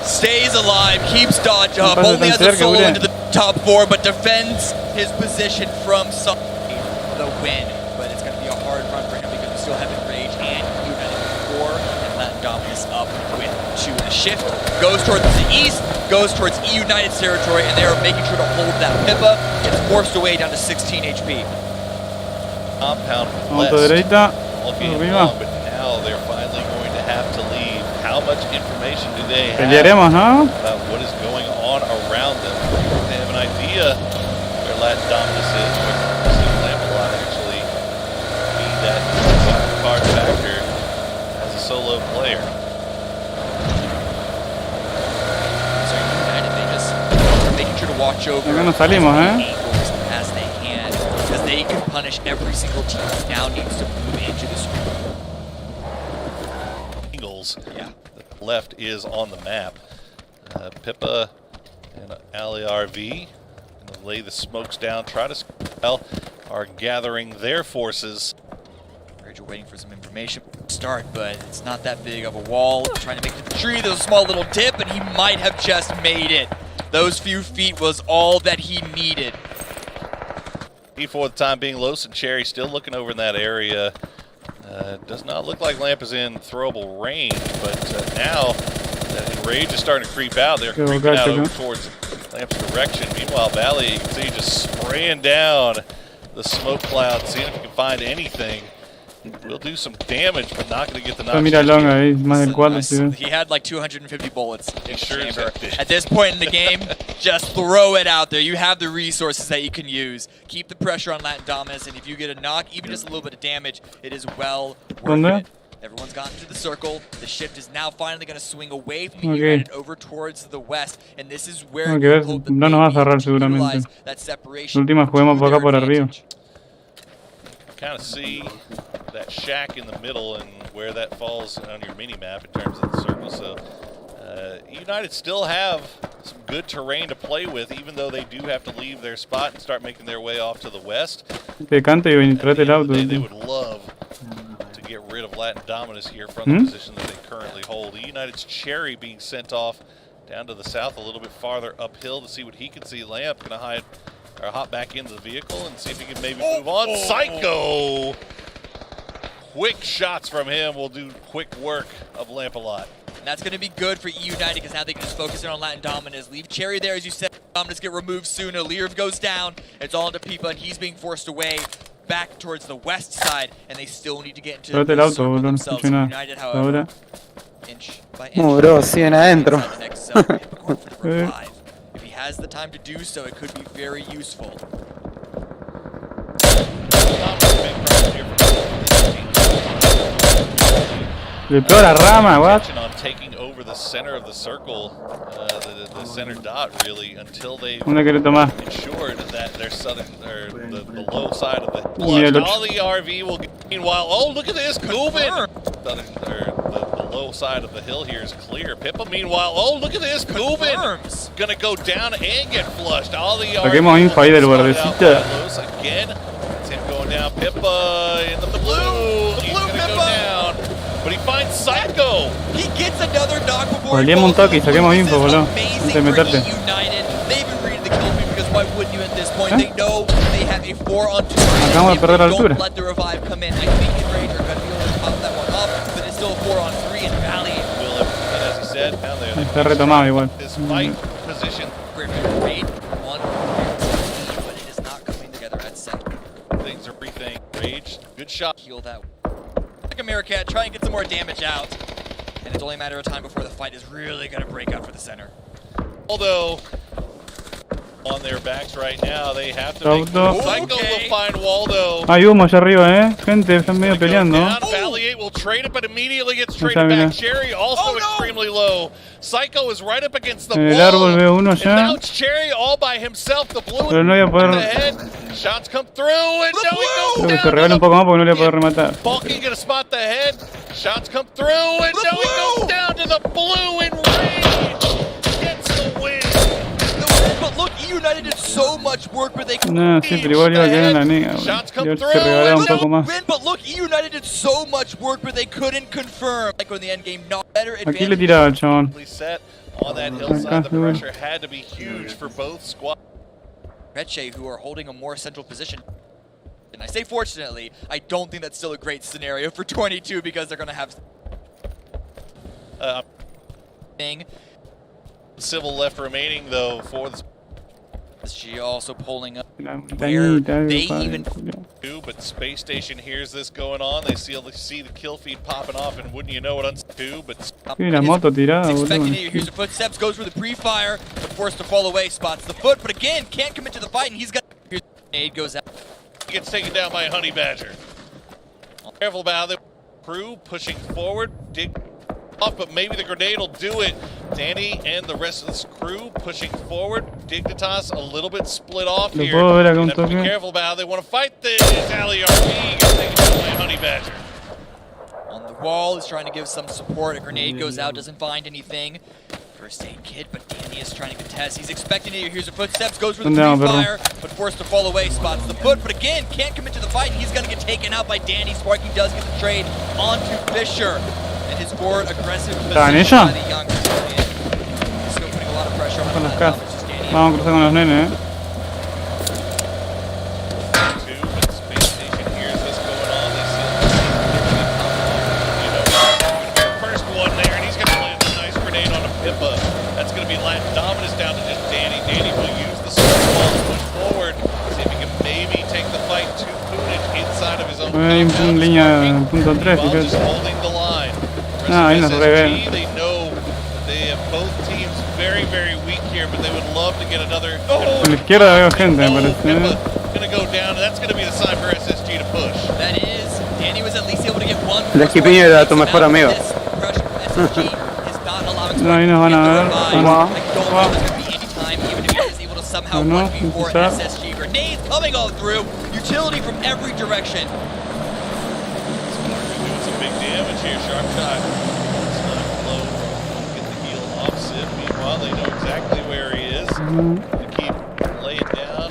stays alive, keeps dodge up, No pasa only tan has a cerca, solo boludo. into the top 4, but defends his position from the win. But it's going to be a hard run for him because we still have Enrage and United 4, and Latin Dominus up with 2. The shift goes towards the east, goes towards United's territory, and they are making sure to hold that Pippa. It's forced away down to 16 HP. compound Moto west. derecha. Looking Arriba. along, but now they're finally going to have to leave. How much information do they have Pelearemos, ¿no? about what is going on around them? They have an idea where Latin Dominus is, but seeing Lampalot actually be that card factor as a solo player. So United, they're making sure to watch over Acá nos salimos, angles as they can, because they can punish every single team who now needs to move into this. Angles. Yeah. The left is on the map. Pippa and LARV gonna lay the smokes down, try to are gathering their forces. Rage are waiting for some information to start, but it's not that big of a wall. Trying to make it to the tree. There's a small little dip, and he might have just made it. Those few feet was all that he needed. For the time being, Los and Cherry still looking over in that area. Does not look like Lamp is in throwable range, but now that Enrage is starting to creep out. They're creeping out over towards Lamp's direction. Meanwhile, Valley, you can see just spraying down the smoke cloud, seeing if you can find anything. Will do some damage, but not going to get the knock. Mira long ahí, más del 4, sí. He had like 250 bullets in his Sure chamber. did. At this point in the game, just throw it out there. You have the resources that you can use. Keep the pressure on Latin Dominus, and if you get a knock, even just a little bit of damage, it is well worth it. Everyone's gotten to the circle. The shift is now finally going to swing away from United over towards the west, and this is where you hope that no nos va a cerrar they utilize seguramente. that separation. La última juguemos por acá por arriba. Kind of see that shack in the middle and where that falls on your mini map in terms of the circle. So United still have some good terrain to play with, even though they do have to leave their spot and start making their way off to the west. Te canta y trate el auto. They would love to get rid of Latin Dominus here from the position that they currently hold. United's Cherry being sent off down to the south a little bit farther uphill to see what he can see. Lamp gonna hop back into the vehicle and see if he can maybe move on. Psycho! Quick shots from him will do quick work of Lamp a lot. And that's going to be good for United because now they can just focus in on Latin Dominus. Leave Cherry there, as you said. Dominus get removed sooner. Lirv goes down. It's all into Pipa, and he's being forced away back towards the west side. And they still need to get into Trate el the auto, circle boludo, no themselves. escuché nada. United, however, Ahora. inch by inch. Bro, siguen adentro. inside the next zone. Pippa for the revive. If he has the time to do so, it could be very useful. Le pegó la rama, what? On taking over the center of the circle, the center dot really, until they've ¿Dónde querés tomar? ensured that their southern, or the low side of the Mira, flush. All the RV will get, meanwhile, oh, look at this, Kubin! The low side of the hill here is clear. Pippa, meanwhile, oh, look at this, Kubin! Gonna go down and get flushed. All the RV Saquemos info ahí del bordecito. again. It's him going down. Pippa in the blue. He's gonna go down. But he finds Psycho. He gets another knock before Volvemos un toque y saquemos info, boludo. Antes de meterte. United. They've been reading the kill feed because why wouldn't you at this point? They know they have Acabamos de perder la altura. Don't let the revive come in. I think Enrage are going to be able to pop that one up, but it's still a 4-on-3 and Valiant. As he said, down there. Está retomado igual. This fight position. Griffin raid one, but it is not coming together at center. Things are breathing. Rage. Good shot. Heal that. Like a Meerkat, try and get some more damage out. And it's only a matter of time before the fight is really going to break out for the center. Although on their backs right now, they have to make Psycho will find Waldo. Hay humo allá arriba, gente, están medio peleando. Valiant will trade it, but immediately gets traded back. Cherry also extremely low. Psycho is right up against the En el wall. árbol veo uno And ya. now it's Cherry all by himself. The blue Pero no voy a poder. ahead. Shots come through, and now he Creo goes que down. se regala un poco más porque no le voy a poder rematar. Bulky gonna spot the head. Shots come through, and now he goes down to the blue and Rage gets the win. But look, E United did so much work, but they No, sí, pero igual iba a quedar en la nega. Yo se regalaba un poco más. But look, E United did so much work, but they couldn't confirm. Like in the end game, not better Aquí le advantage. tiraba el chabón. Set on that hillside, the pressure had to be huge for both squads. Reche, who are holding a more central position. And I say fortunately, I don't think that's still a great scenario for 22 because they're going to have thing. Civil left remaining though for the She also pulling up La where montañita, they algo even two, but Space Station hears this going on. They see the kill feed popping off, and wouldn't you know it, on two, but Sí, la moto tirada, expecting boludo. it. Here's the footsteps, goes for the pre-fire, but forced to fall away, spots the foot, but again, can't commit to the fight, and he's got here's the grenade goes out. he gets taken down by a honey badger. Careful about how the crew pushing forward, dig off, but maybe the grenade will do it. Danny and the rest of this crew pushing forward. Dignitas a little bit split off Lo here. puedo ver acá un Have to be toque. careful about how they want to fight this. Ali RP gets taken down by a honey badger. On the wall is trying to give some support. A grenade goes out, doesn't find anything. First aid kit, but Danny is trying to contest. He's expecting it. Here's the footsteps, goes for the pre-fire, but forced to fall away, spots the foot, but again, can't commit to the fight, and he's gonna get taken out by Danny. Sparky does get the trade onto Fisher, and his forward aggressive position by the young He's still putting a lot of pressure on Con las that. casas. Vamos a cruzar con los nenes, First one there, and he's going to land a nice grenade on a Pippa. That's going to be dominance down to just Danny. Danny will use the ball to push forward, see if he can maybe take the fight to Punich inside of his own En línea punto 3, while just fíjate. holding the line. Ah, ahí nos SSG, they know that they have both teams very, very weak here, but they would love to get another. A la izquierda veo gente, me parece. Going to go down, and that's going to be the sign for SSG to push. That is, Danny was at least able to get one. El esquipiño era tu mejor amigo. SSG is not allowing No, ahí nos van a ver. I don't think there's going to be any time, even if he is able to somehow No, 1v4 quizá. SSG. Grenades coming all through, utility from every direction. Doing some big damage here. Sharp shot. It's not low. Get the heel off Sid. Meanwhile, they know exactly where he is. They keep laying down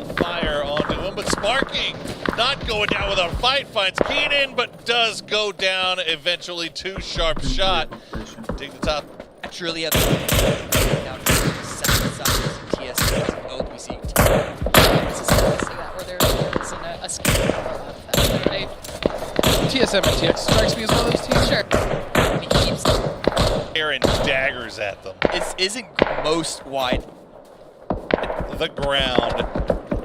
the fire onto him. But Sparky not going down with a fight. Finds Keenan, but does go down eventually. Too sharp shot. Dig the top. Naturally, have down to second side TS. Oh, we see. TSM and TX strikes me as one of those teams. Sure. He keeps Aaron daggers at them. It isn't most wide. The ground.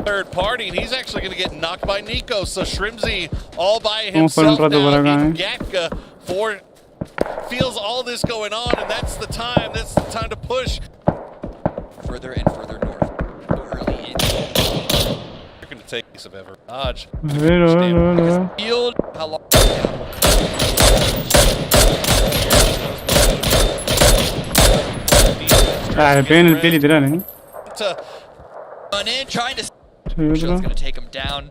Third party, and he's actually going to get knocked by Nico. So Shrimzy all by himself now. Gatka feels all this going on, and that's the time. That's the time to push. Further and further north. Early in. You're going to take piece of ever dodge. Field. How long? Ah, le pegué en el pie literal, Run in, trying to. Shield's gonna take him down.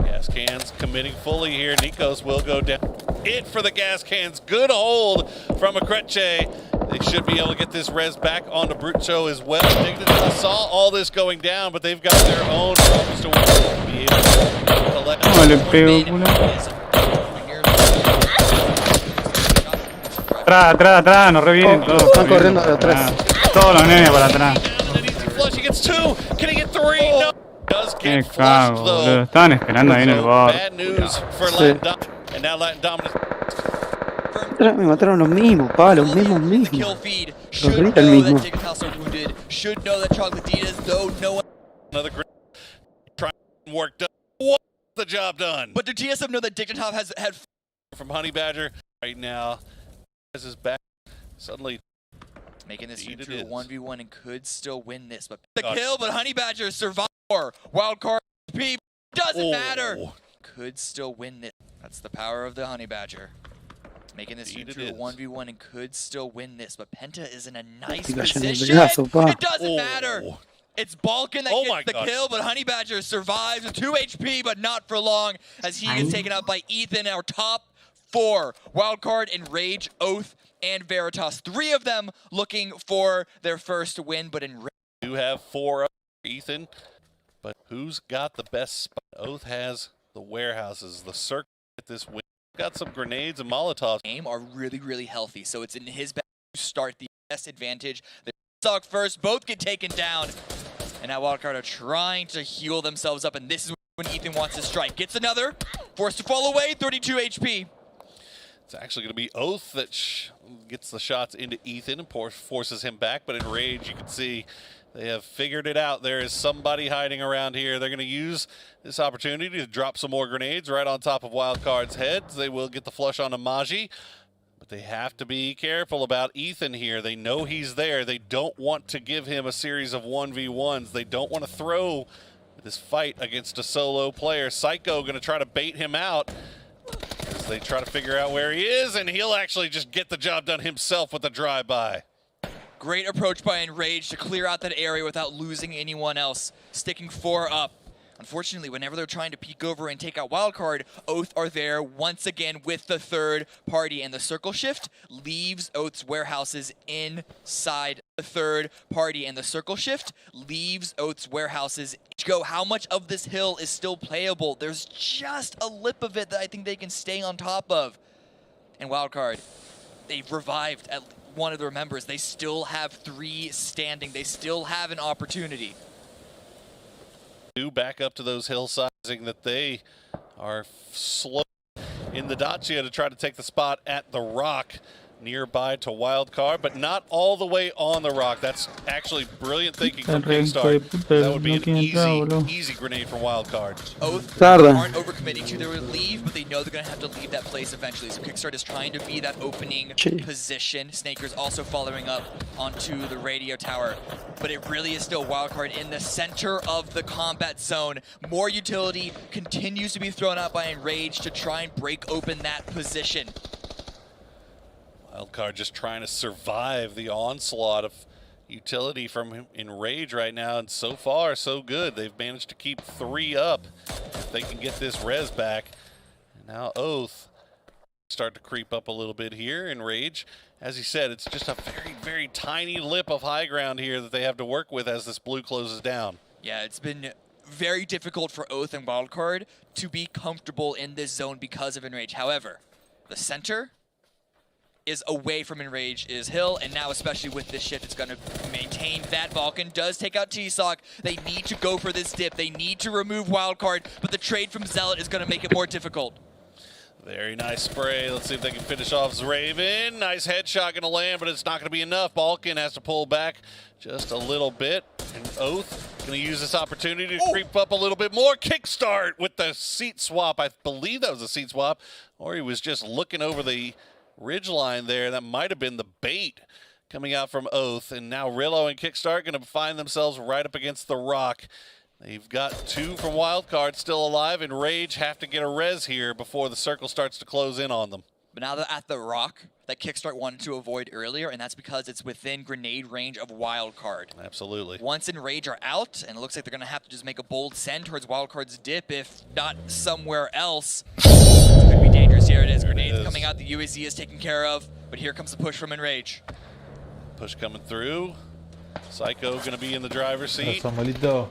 Gas cans committing fully here. Nikos will go down. It for the gas cans. Good hold from Akreche. They should be able to get this res back onto Brucho as well. Dignitas saw all this going down, but they've got their own problems to be able to collect. No, le pego, culo. Atrás, nos revienen todos. Están corriendo de atrás. Todos los nenes para atrás. Flush, he gets two. Can he get three? No. Does Kills get flushed cago, boludo. though. Estaban esperando ahí en el So, bar. bad news for Sí. Latin and now Latin Dominance. Me mataron los mismos, pa, los mismos The mismos. kill feed Los should grita el know mismo. that Dignitas are wounded, should know that Chocolatitas, though no one. Another great try work done. What the job done? But do TSM know that Dignitas has had From Honey Badger right now, as his back suddenly making this Indeed into it a is. 1v1 and could still win this. But the God. kill, but Honey Badger survived. Wild card P doesn't matter. Oh. Could still win this. That's the power of the Honey Badger. Making this Indeed into it a is. 1v1 and could still win this. But Penta is in a nice Estoy cayendo el position. brazo, pa. It doesn't matter. Oh. It's Balkan that Oh my gets the God. kill, but Honey Badger survives with 2 HP, but not for long, as he gets taken out by Ethan, our top 4. Wildcard, Enrage, Oath, and Veritas. 3 of them looking for their first win, but Enrage. You have 4 up, Ethan, but who's got the best spot? Oath has the warehouses, the circle at this win. Got some grenades and Molotovs. Game are really healthy, so it's in his back to start the best advantage. They suck first, both get taken down, and now Wildcard are trying to heal themselves up, and this is when Ethan wants to strike. Gets another, forced to fall away, 32 HP. It's actually going to be Oath that gets the shots into Ethan and forces him back, but in Rage you can see they have figured it out. There is somebody hiding around here. They're going to use this opportunity to drop some more grenades right on top of Wildcard's heads. They will get the flush on Amaji, but they have to be careful about Ethan here. They know he's there. They don't want to give him a series of 1v1s. They don't want to throw this fight against a solo player. Psycho going to try to bait him out as they try to figure out where he is, and he'll actually just get the job done himself with a drive-by. Great approach by Enrage to clear out that area without losing anyone else, sticking 4 up. Unfortunately, whenever they're trying to peek over and take out Wildcard, Oath are there once again with the third party, and the circle shift leaves Oath's warehouses inside the third party, and the circle shift leaves Oath's warehouses. Go, how much of this hill is still playable? There's just a lip of it that I think they can stay on top of. And Wildcard, they've revived at one of their members. They still have 3 standing. They still have an opportunity. Back up to those hillsiding that they are slow in the Dacia to try to take the spot at the rock nearby to Wildcard, but not all the way on the rock. That's actually brilliant thinking from Kickstart. That would be an easy grenade from Wildcard. Oath aren't overcommitting to their leave, but they know they're going to have to leave that place eventually. So Kickstart is trying to be that opening position. Snaker's also following up onto the radio tower, but it really is still Wildcard in the center of the combat zone. More utility continues to be thrown out by Enrage to try and break open that position. Wildcard just trying to survive the onslaught of utility from Enrage right now, and so far, so good. They've managed to keep 3 up. If they can get this res back. And now Oath start to creep up a little bit here. Enrage, as he said, it's just a very tiny lip of high ground here that they have to work with as this blue closes down. Yeah, it's been very difficult for Oath and Wildcard to be comfortable in this zone because of Enrage. However, the center is away from Enrage is Hill, and now especially with this shift, it's going to maintain that. Vulcan does take out T-Sock. They need to go for this dip. They need to remove Wildcard, but the trade from Zealot is going to make it more difficult. Very nice spray. Let's see if they can finish off Zraven. Nice headshot going to land, but it's not going to be enough. Balkan has to pull back just a little bit, and Oath going to use this opportunity to creep up a little bit more. Kickstart with the seat swap. I believe that was a seat swap, or he was just looking over the ridge line there. That might have been the bait coming out from Oath, and now Rillo and Kickstart going to find themselves right up against the rock. They've got 2 from Wildcard still alive, and Rage have to get a res here before the circle starts to close in on them. But now they're at the rock that Kickstart wanted to avoid earlier, and that's because it's within grenade range of Wildcard. Absolutely. Once Enrage are out, and it looks like they're going to have to just make a bold send towards Wildcard's dip, if not somewhere else. It's going to be dangerous. Here it is. Grenades coming out. The UAZ is taken care of, but here comes the push from Enrage. Push coming through. Psycho going to be in the driver's seat. Samuelito.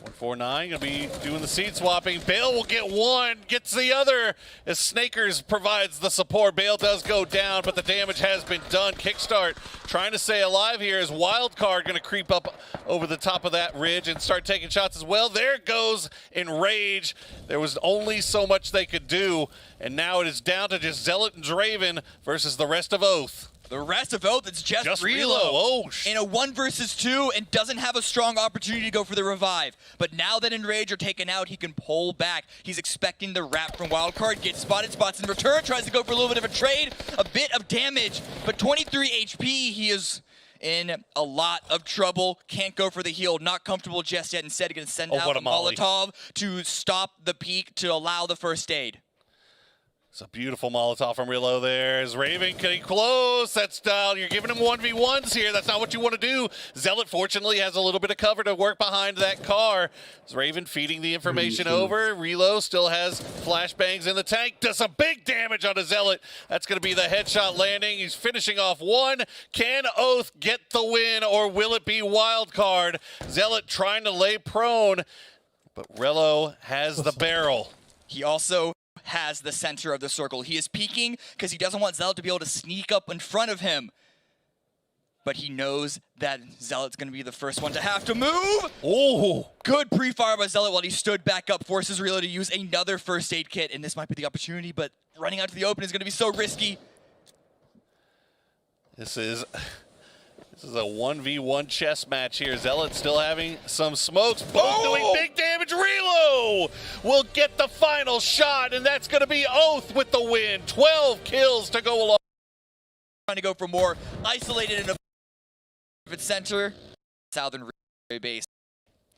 149 gonna be doing the seed swapping. Bale will get one, gets the other as Snakers provides the support. Bale does go down, but the damage has been done. Kickstart trying to stay alive here as Wildcard gonna creep up over the top of that ridge and start taking shots as well. There goes Enrage. There was only so much they could do, and now it is down to just Zealot and Draven versus the rest of Oath. The rest of Oath, it's just Relo Oh, in a 1 versus 2 and doesn't have a strong opportunity to go for the revive. But now that Enrage are taken out, he can pull back. He's expecting the wrap from Wildcard, gets spotted, spots in return, tries to go for a little bit of a trade, a bit of damage, but 23 HP, he is in a lot of trouble. Can't go for the heal, not comfortable just yet. Instead, going to send out a Molotov to stop the peak to allow the first aid. It's a beautiful Molotov from Relo there. As Raven getting close, that's style. You're giving him 1v1s here. That's not what you want to do. Zealot fortunately has a little bit of cover to work behind that car. As Raven feeding the information over. Relo still has flashbangs in the tank. Does some big damage on a Zealot. That's going to be the headshot landing. He's finishing off one. Can Oath get the win, or will it be Wildcard? Zealot trying to lay prone, but Relo has the barrel. He also has the center of the circle. He is peeking because he doesn't want Zealot to be able to sneak up in front of him. But he knows that Zealot's going to be the first one to have to move. Oh, good pre-fire by Zealot while he stood back up, forces Relo to use another first aid kit, and this might be the opportunity, but running out to the open is going to be so risky. This is a 1v1 chess match here. Zealot still having some smokes, both doing big damage. Relo will get the final shot, and that's going to be Oath with the win. 12 kills to go along. Trying to go for more isolated in a center, southern base.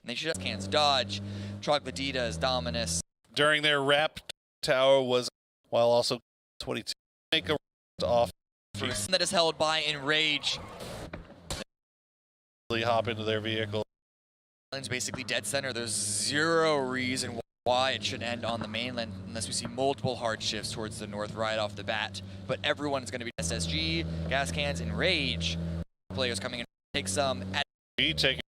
And they should have cans dodge. Troglodytas, Dominus. During their wrap tower was, while also 22 make a off. That is held by Enrage. Hop into their vehicle. It's basically dead center. There's zero reason why it should end on the mainland unless we see multiple hard shifts towards the north right off the bat. But everyone is going to be SSG, gas cans, Enrage. Players coming in, take some. Taking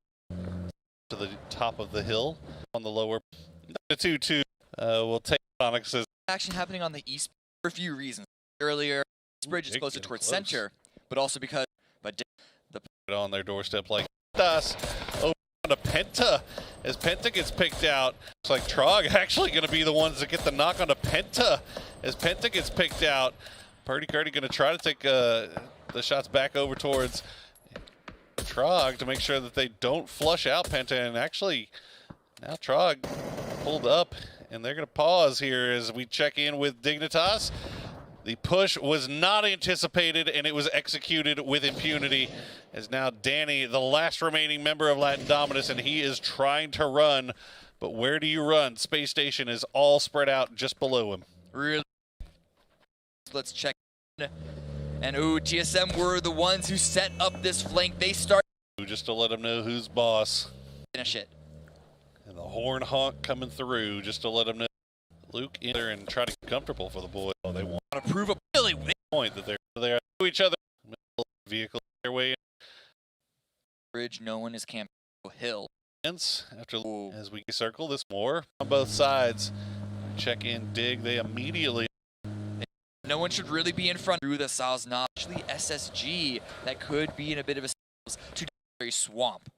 to the top of the hill on the lower. The 2-2 will take Onyx's action happening on the east for a few reasons. Earlier, this bridge is closer towards center, but also because on their doorstep like us. Over to Penta as Penta gets picked out. Looks like Trog actually going to be the ones that get the knock on to Penta as Penta gets picked out. Purdy Curdy going to try to take the shots back over towards Trog to make sure that they don't flush out Penta, and actually now Trog pulled up and they're going to pause here as we check in with Dignitas. The push was not anticipated, and it was executed with impunity. As now Danny, the last remaining member of Latin Dominus, and he is trying to run. But where do you run? Space Station is all spread out just below him. Really? Let's check in. And TSM were the ones who set up this flank. They start just to let them know who's boss. Finish it. And the horn honk coming through just to let them know. Luke in there and try to get comfortable for the boys. Oh, they want to prove a really point that they're to each other. Vehicle their way in. Bridge, no one is camping hill. After as we circle this more on both sides. Check in, dig. They immediately. No one should really be in front through the Salzna. Actually, SSG that could be in a bit of a swamp.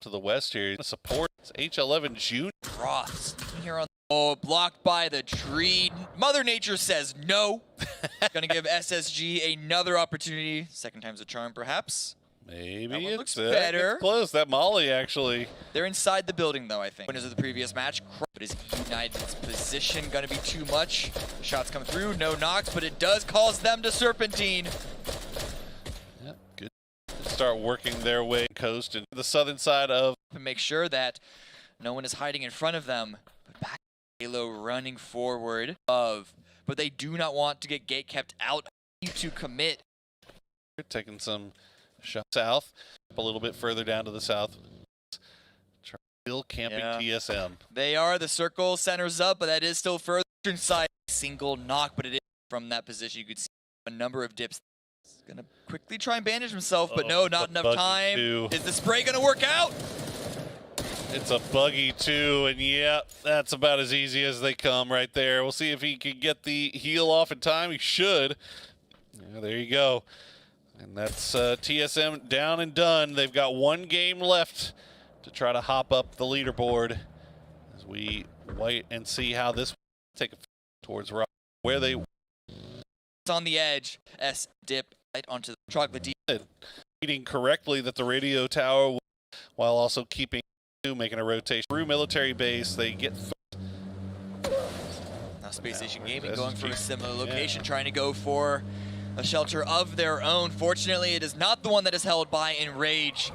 To the west here, support H11 June. Roth's here on. Oh, blocked by the tree. Mother Nature says no. Gonna give SSG another opportunity. Second time's a charm, perhaps. Maybe it looks better. It's close. That Molly actually. They're inside the building, though, I think. Winners of the previous match. But is United's position gonna be too much? Shots come through, no knocks, but it does cause them to serpentine. Yeah, good. Start working their way coast and the southern side of. To make sure that no one is hiding in front of them. But back. Halo running forward but they do not want to get gate kept out to commit. Taking some shots south, a little bit further down to the south. Still camping TSM. They are. The circle centers up, but that is still further inside. Single knock, but it is from that position. You could see a number of dips. He's gonna quickly try and bandage himself, but no, not enough time. Is the spray gonna work out? It's a buggy too, and yeah, that's about as easy as they come right there. We'll see if he can get the heal off in time. He should. Yeah, there you go. And that's TSM down and done. They've got one game left to try to hop up the leaderboard as we wait and see how this take a towards where they. It's on the edge. S dip right onto the chocolate. Reading correctly that the radio tower, while also keeping making a rotation through military base, they get. Now Space Station Gaming going for a similar location, trying to go for a shelter of their own. Fortunately, it is not the one that is held by Enrage.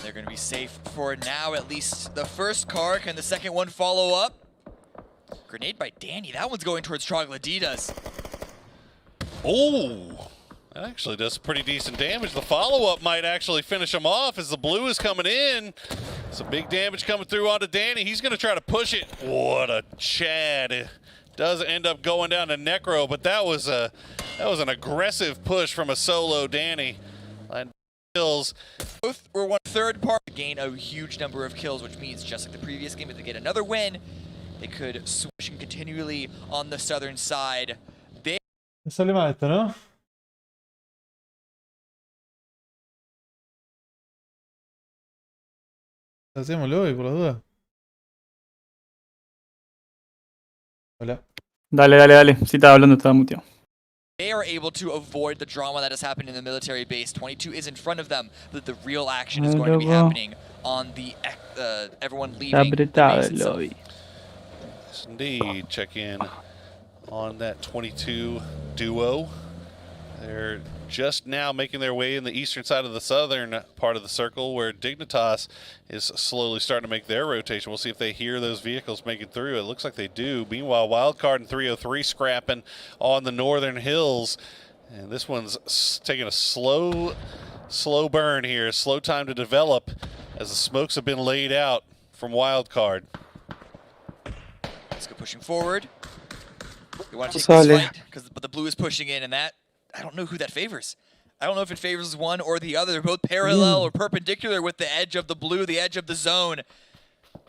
They're going to be safe for now, at least the first car. Can the second one follow up? Grenade by Danny. That one's going towards Trogloditas. Oh, that actually does pretty decent damage. The follow-up might actually finish him off as the blue is coming in. Some big damage coming through onto Danny. He's going to try to push it. What a Chad. It does end up going down to Necro, but that was an aggressive push from a solo Danny. And kills. Both were one third part. Gain a huge number of kills, which means just like the previous game, if they get another win, they could switch continually on the southern side. They Sale mal esto, ¿no? Hacémoslo hoy, por las dudas. Hola. Dale. Si estaba hablando, estaba muteado. They are able to avoid the drama that has happened in the military base. 22 is in front of them, but the real action is going to be happening on the everyone leaving the base itself. Yes, indeed. Check in on that 22 duo. They're just now making their way in the eastern side of the southern part of the circle, where Dignitas is slowly starting to make their rotation. We'll see if they hear those vehicles making through. It looks like they do. Meanwhile, Wildcard and 303 scrapping on the northern hills. And this one's taking a slow burn here, slow time to develop as the smokes have been laid out from Wildcard. Let's go pushing forward. They want to take this fight, but the blue is pushing in, and that, I don't know who that favors. I don't know if it favors one or the other. They're both parallel or perpendicular with the edge of the blue, the edge of the zone.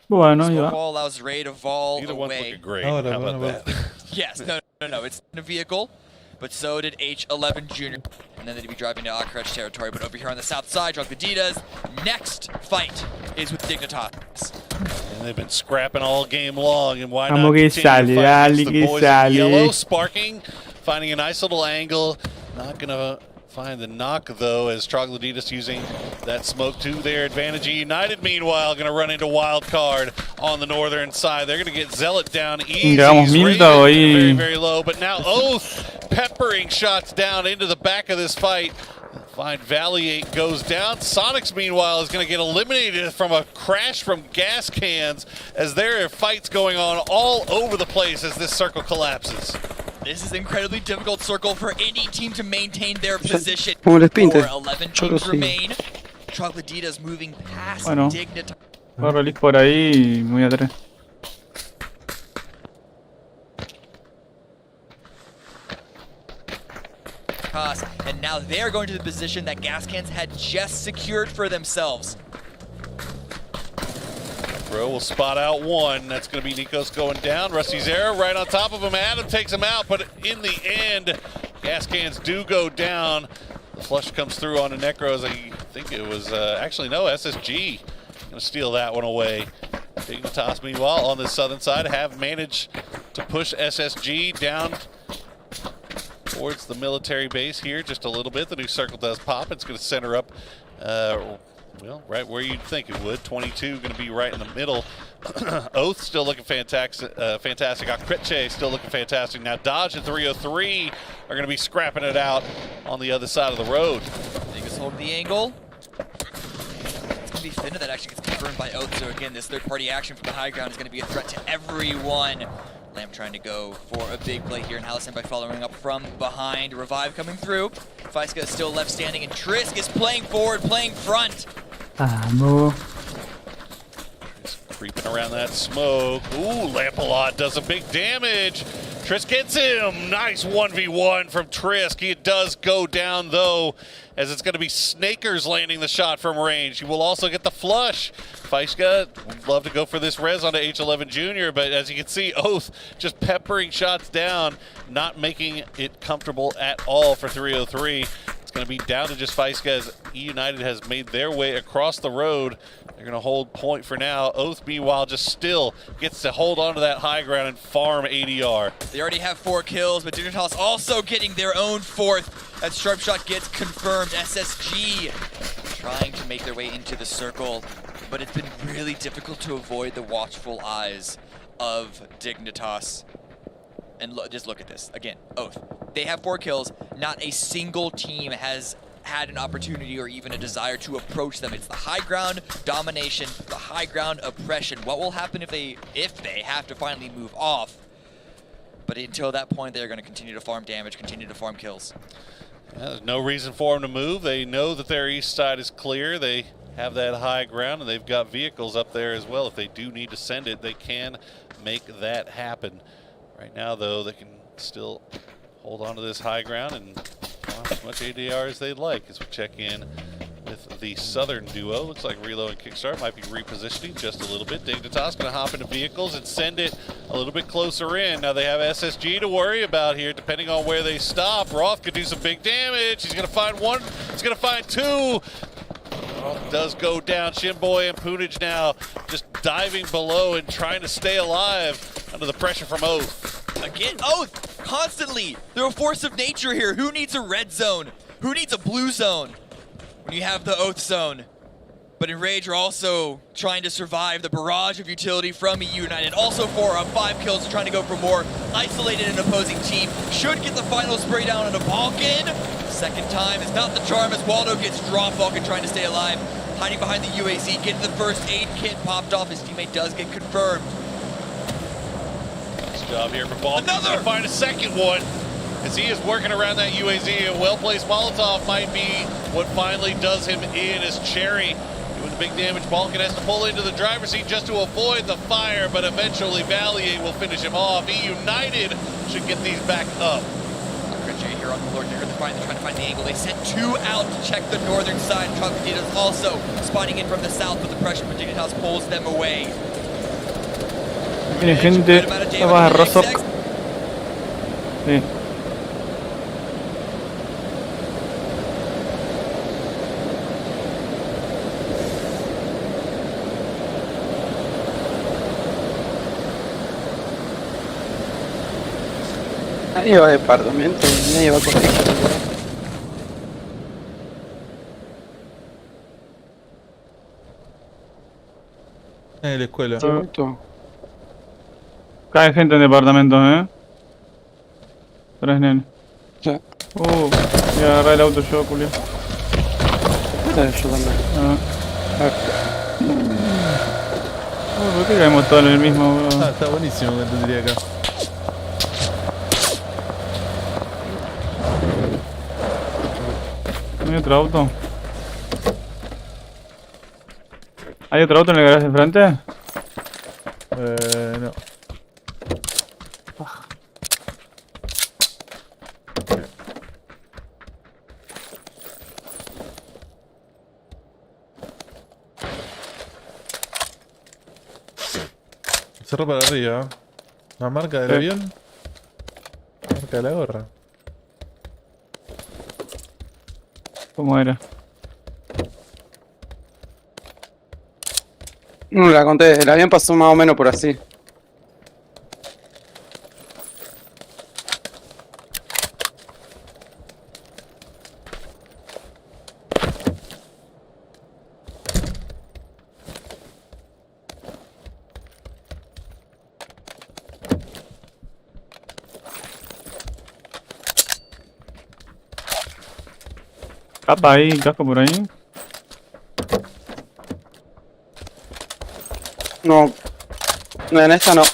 Bueno, Smoke wall allows Ray to vol Either away. one's looking great. How about that? Yes, no. It's in a vehicle, but so did H11 Jr. And then they'd be driving to Akrech territory. But over here on the south side, Trogloditas, next fight is with Dignitas. And they've been scrapping all game long, and why not Vamos que continue to sale, fight against dale, the que boys sale. in yellow, sparking, finding a nice little angle. Not gonna find the knock though, as Trogloditas using that smoke to their advantage. United, meanwhile, gonna run into Wildcard on the northern side. They're gonna get Zealot down easy. Very, very low, but now Oath peppering shots down into the back of this fight. Find Valiate goes down. Sonics, meanwhile, is going to get eliminated from a crash from gas cans as there are fights going on all over the place as this circle collapses. This is an incredibly difficult circle for any team to maintain their position. Como les pinte. 11 teams remain. Trogloditas moving past Bueno, Dignitas. voy a release por ahí y me voy atrás. And now they're going to the position that gas cans had just secured for themselves. Bro will spot out one. That's going to be Nikos going down. Rusty Zera right on top of him. Adam takes him out, but in the end, gas cans do go down. The flush comes through on the Necros. I think it was, actually no, SSG going to steal that one away. Dignitas, meanwhile, on the southern side, have managed to push SSG down towards the military base here just a little bit. The new circle does pop. It's going to center up, well, right where you'd think it would. 22 going to be right in the middle. Oath still looking fantastic. Akreche still looking fantastic. Now Dodge and 303 are going to be scrapping it out on the other side of the road. Vegas holding the angle. It's going to be Finna that actually gets confirmed by Oath. So again, this third-party action from the high ground is going to be a threat to everyone. Lamb trying to go for a big play here in Hallison by following up from behind. Revive coming through. Faiska is still left standing, and Trisk is playing forward, playing front. Vamos. Creeping around that smoke. Ooh, Lampalot does a big damage. Trisk gets him. Nice 1v1 from Trisk. He does go down, though, as it's going to be Snakers landing the shot from range. He will also get the flush. Feischka would love to go for this res onto H11 Jr., but as you can see, Oath just peppering shots down, not making it comfortable at all for 303. It's going to be down to just Feischka as E United has made their way across the road. They're going to hold point for now. Oath, meanwhile, just still gets to hold on to that high ground and farm ADR. They already have 4 kills, but Dignitas also getting their own 4th as Sharpshot gets confirmed. SSG trying to make their way into the circle, but it's been really difficult to avoid the watchful eyes of Dignitas. And just look at this. Again, Oath. They have 4 kills. Not a single team has had an opportunity or even a desire to approach them. It's the high ground domination, the high ground oppression. What will happen if they have to finally move off? But until that point, they're going to continue to farm damage, continue to farm kills. Yeah, there's no reason for them to move. They know that their east side is clear. They have that high ground, and they've got vehicles up there as well. If they do need to send it, they can make that happen. Right now, though, they can still hold on to this high ground and farm as much ADR as they'd like. As we check in with the southern duo, looks like Relo and Kickstart might be repositioning just a little bit. Dignitas going to hop into vehicles and send it a little bit closer in. Now they have SSG to worry about here, depending on where they stop. Roth could do some big damage. He's going to find one. He's going to find 2. Roth does go down. Shimboy and Punij now just diving below and trying to stay alive under the pressure from Oath. Again, Oath, constantly. They're a force of nature here. Who needs a red zone? Who needs a blue zone when you have the Oath zone? But Enrage are also trying to survive the barrage of utility from EU United. Also 4 of 5 kills, trying to go for more. Isolated an opposing team. Should get the final spray down on a Balkan. Second time is not the charm as Waldo gets dropped. Balkan trying to stay alive. Hiding behind the UAZ, getting the first aid kit popped off. His teammate does get confirmed. Nice job here for Balkan. He's going to find a second one as he is working around that UAZ. A well-placed Molotov might be what finally does him in as Cherry doing the big damage. Balkan has to pull into the driver's seat just to avoid the fire, but eventually Valier will finish him off. E United should get these back up. Here on the Lord, they're trying to find the angle. They sent 2 out to check the northern side. Dignitas also spotting in from the south, but the pressure from Dignitas pulls them away. Viene gente, estaba Rosok. Sí. Ahí va departamento, nadie va a correr. En la escuela. Cae gente en departamentos, ¿eh? 3 nenes. Sí. Voy a agarrar el auto yo, Julio. Yo también. ¿Por qué caemos todos en el mismo, bro? Está buenísimo que tendría acá. ¿No hay otro auto? ¿Hay otro auto en el garaje de enfrente? No. Cerro para arriba. La marca del avión. Marca de la gorra. ¿Cómo era? No la conté, el avión pasó más o menos por así. Capa ahí, casco por ahí. No, en esta no.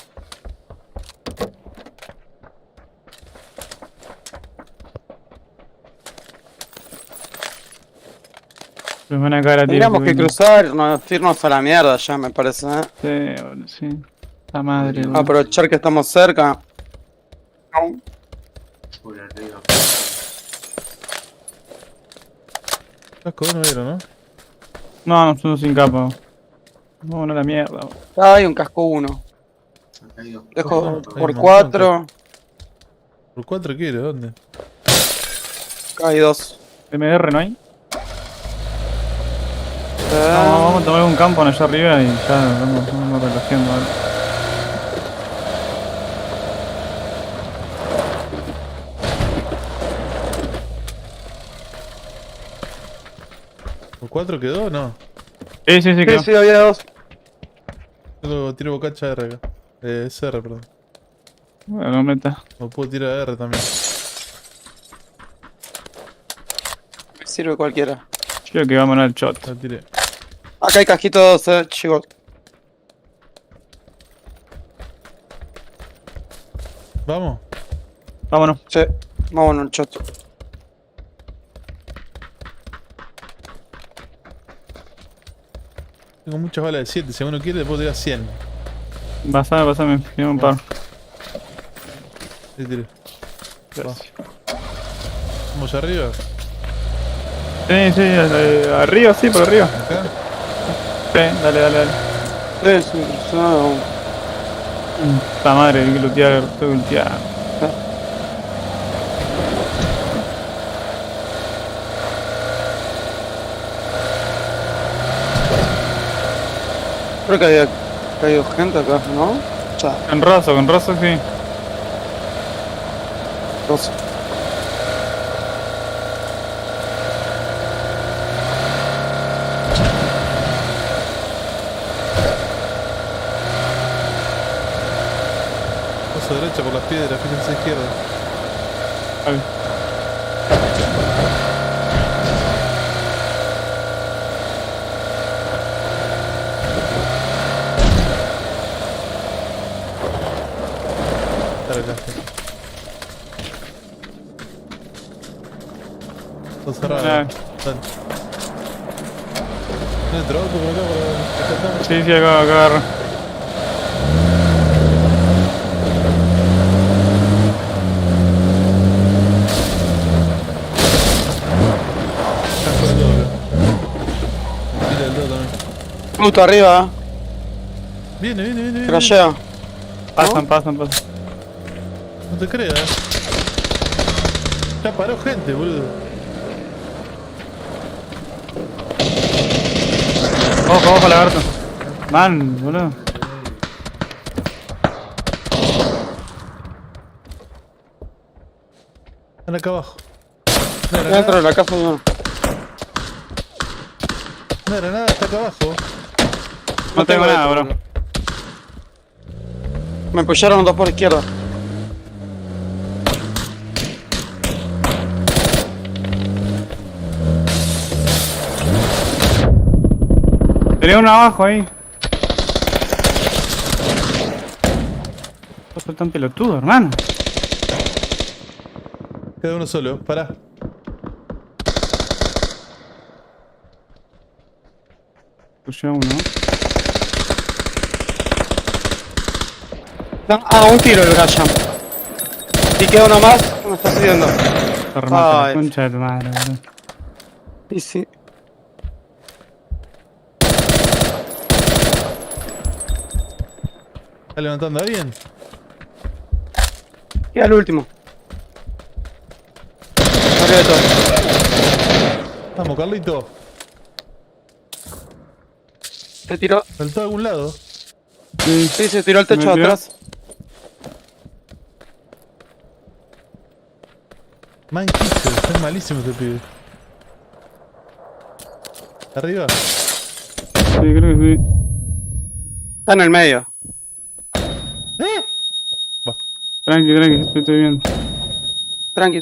Nos van a caer a tiro. Tendríamos que cruzar, irnos a la mierda ya, me parece, ¿eh? Sí, boludo, sí. La madre, boludo. Aprovechar que estamos cerca. Por arriba. Casco no vieron, ¿no? No, no, son sin capa. No, no la mierda. Hay un casco 1. Ha caído. Dejo Hay por un montón, 4. ¿Por 4 quiere? ¿Dónde? Hay 2. MR no hay. Vamos a tomar un campo allá arriba y ya vamos relajiendo. ¿Vale? ¿Por 4 quedó o no? Sí, quedó. Sí, había 2. Yo tiro bocacha R acá. SR, perdón. Bueno, no meta. O puedo tirar R también. Me sirve cualquiera. Creo que vamos al shot. La tiré. Acá hay casquitos, chicos. ¿Vamos? Vámonos. Sí, vámonos al shot. Tengo muchas balas de 7. Si uno quiere, le puedo tirar 100. Pasame. Tiene un par. Sí, tiré. Gracias. ¿Vamos arriba? Sí, arriba, sí, por arriba. ¿Acá? Sí, dale. Sí, no. Puta madre, hay que lootear, tengo que lootear. Creo que había caído gente acá, ¿no? Ya, Con raso, sí. 12. Paso derecha por las piedras, fíjense izquierda. Vale. Estar acá. Está cerrado. Dale. ¿No entró por acá para rescatar? Sí, acá agarra. Casco del doble. Tira el 2 también. Pluto arriba, Viene. crashea. Pasan. No te creas. Ya paró gente, boludo. Ojo, lagarto. Man, boludo. Están acá abajo. Dentro de la casa no. No era nada, está acá abajo. No tengo nada, bro. Me apoyaron 2 por izquierda. Tenía uno abajo ahí. Sos tan pelotudo, hermano. Queda uno solo, pará. Puse uno. Un tiro el Graham. Y queda uno más, me está pidiendo. Te remata la concha de tu madre, boludo. Y sí. ¿Está levantando a alguien? Queda el último. Arriba de todo. Vamos, Carlito. Se tiró. ¿Saltó a algún lado? Sí, se tiró al techo de atrás. Manquito, es malísimo este pibe. ¿Arriba? Sí, creo que sí. Está en el medio. Tranqui, estoy bien. Tranqui.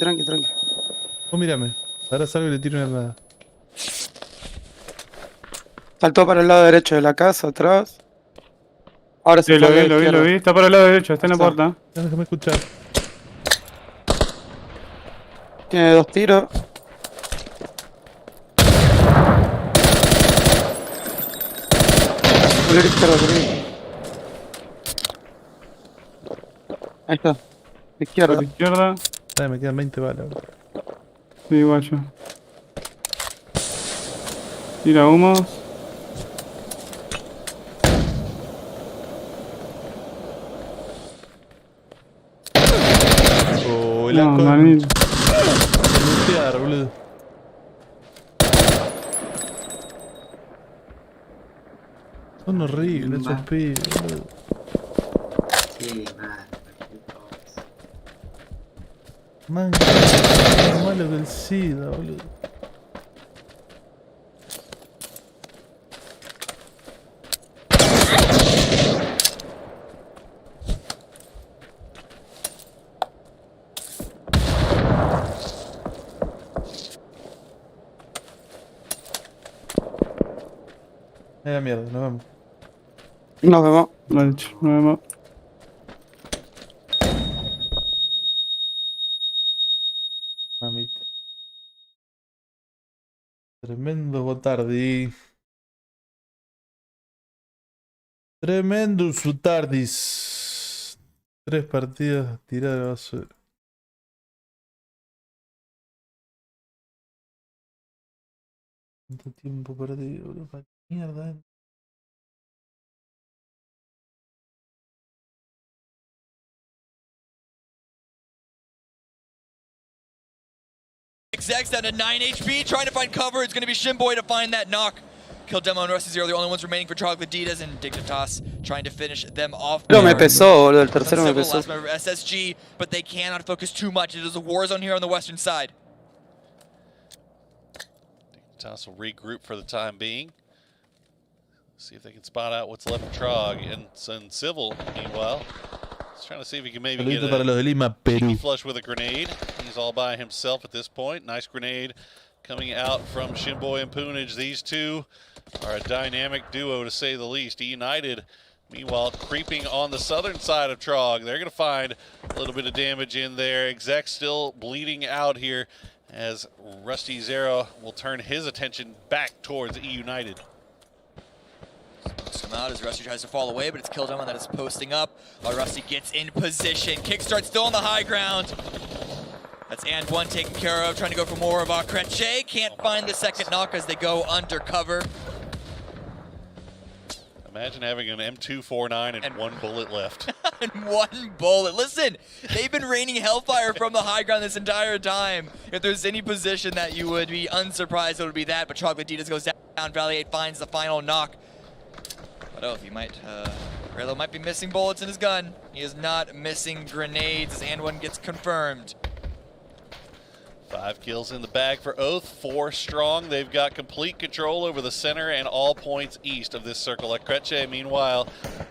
Vos mírame. Ahora salgo y le tiro una granada. Saltó para el lado derecho de la casa, atrás. Ahora Sí, se lo fue a la vi. izquierda. Está para el lado derecho, está en la puerta. Déjame escuchar. Tiene 2 tiros. Volver izquierda, Ahí está. Izquierda. Por izquierda. Dale, me quedan 20 balas. Sí, guacho. Tira humos. Oh, el No, asco de manito. lutear, boludo. Son horribles esos pibes, boludo. Sí, madre. Man, más malo que el SIDA, boludo. La mierda, nos vemos. Nos vemos. Vale, nos vemos. Mamita. Tremendo Botardi. Tremendo Sutardis. 3 partidas tiradas a la basura. ¿Cuánto tiempo perdido, boludo? ¿Para qué mierda? Execs down to 9 HP, trying to find cover. It's going to be Shimboy to find that knock. Kill Demo and Rusty Zero, the only ones remaining for Troglodytas, and Dignitas trying to finish them off. Pero me pesó, boludo. El tercero me pesó. Last member of SSG, but they cannot focus too much. It is a war zone here on the western side. Dignitas will regroup for the time being. See if they can spot out what's left of Trog. And Civil, meanwhile, he's trying to see if he can maybe get para los de Lima, a Perú. flush with a grenade. He's all by himself at this point. Nice grenade coming out from Shimboy and Poonage. These two are a dynamic duo, to say the least. United, meanwhile, creeping on the southern side of Trog. They're going to find a little bit of damage in there. Exec still bleeding out here as Rusty Zero will turn his attention back towards United. Come out as Rusty tries to fall away, but it's Killdemon that is posting up while Rusty gets in position. Kickstart still on the high ground. That's and one taken care of, trying to go for more of Creche. Can't find the second knock as they go undercover. Imagine having an M249 and 1 bullet left. And 1 bullet. Listen, they've been raining hellfire from the high ground this entire time. If there's any position that you would be unsurprised, it would be that. But Troglodytas goes down. Valley 8 finds the final knock. But oh, he might, Raylo might be missing bullets in his gun. He is not missing grenades as and one gets confirmed. 5 kills in the bag for Oath, 4 strong. They've got complete control over the center and all points east of this circle. Creche, meanwhile,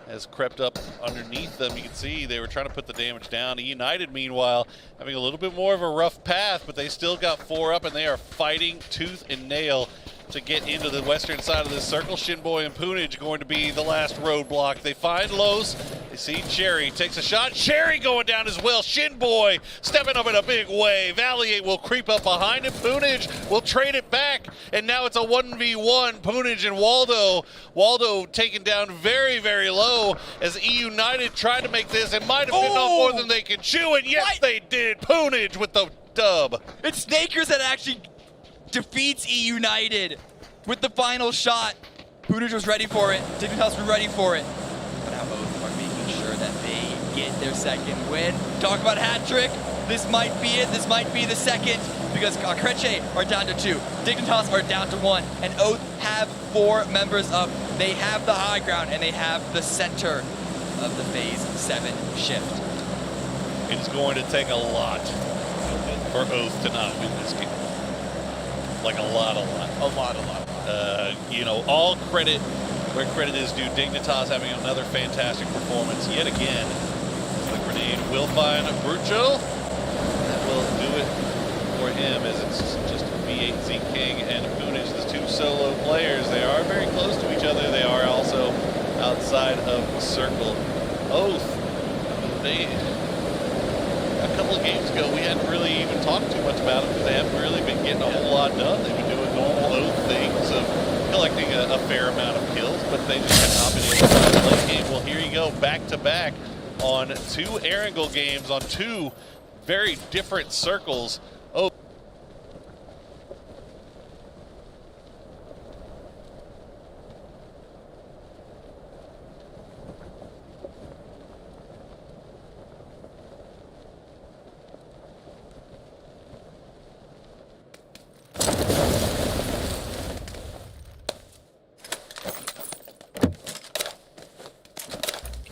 has crept up underneath them. You can see they were trying to put the damage down. United, meanwhile, having a little bit more of a rough path, but they still got 4 up, and they are fighting tooth and nail to get into the western side of this circle. Shimboy and Poonage going to be the last roadblock. They find Los. They see Cherry. Takes a shot. Cherry going down as well. Shimboy stepping up in a big way. Valley 8 will creep up behind him. Poonage will trade it back. And now it's a 1v1. Poonage and Waldo. Waldo taken down very, very low as E United tried to make this. It might have been no more than they could chew. And yes, they did. Poonage with the dub. It's Snakers that actually defeats E United with the final shot. Poonage was ready for it. Dignitas was ready for it. But now both are making sure that they get their second win. Talk about hat trick. This might be it. This might be the second because Creche are down to 2. Dignitas are down to 1. And Oath have 4 members up. They have the high ground and they have the center of the Phase 7 shift. It's going to take a lot for Oath to not win this game. Like a lot. You know, all credit where credit is due. Dignitas having another fantastic performance yet again. The grenade will find Brucho. That will do it for him as it's just V8Z King and Poonage, the 2 solo players. They are very close to each other. They are also outside of the circle. Oath, a couple of games ago, we hadn't really even talked too much about them because they haven't really been getting a whole lot done. They've been doing normal Oath things of collecting a fair amount of kills, but they just have not been able to play late game. Well, here you go, back-to-back on 2 Erangel games, on 2 very different circles. Oh.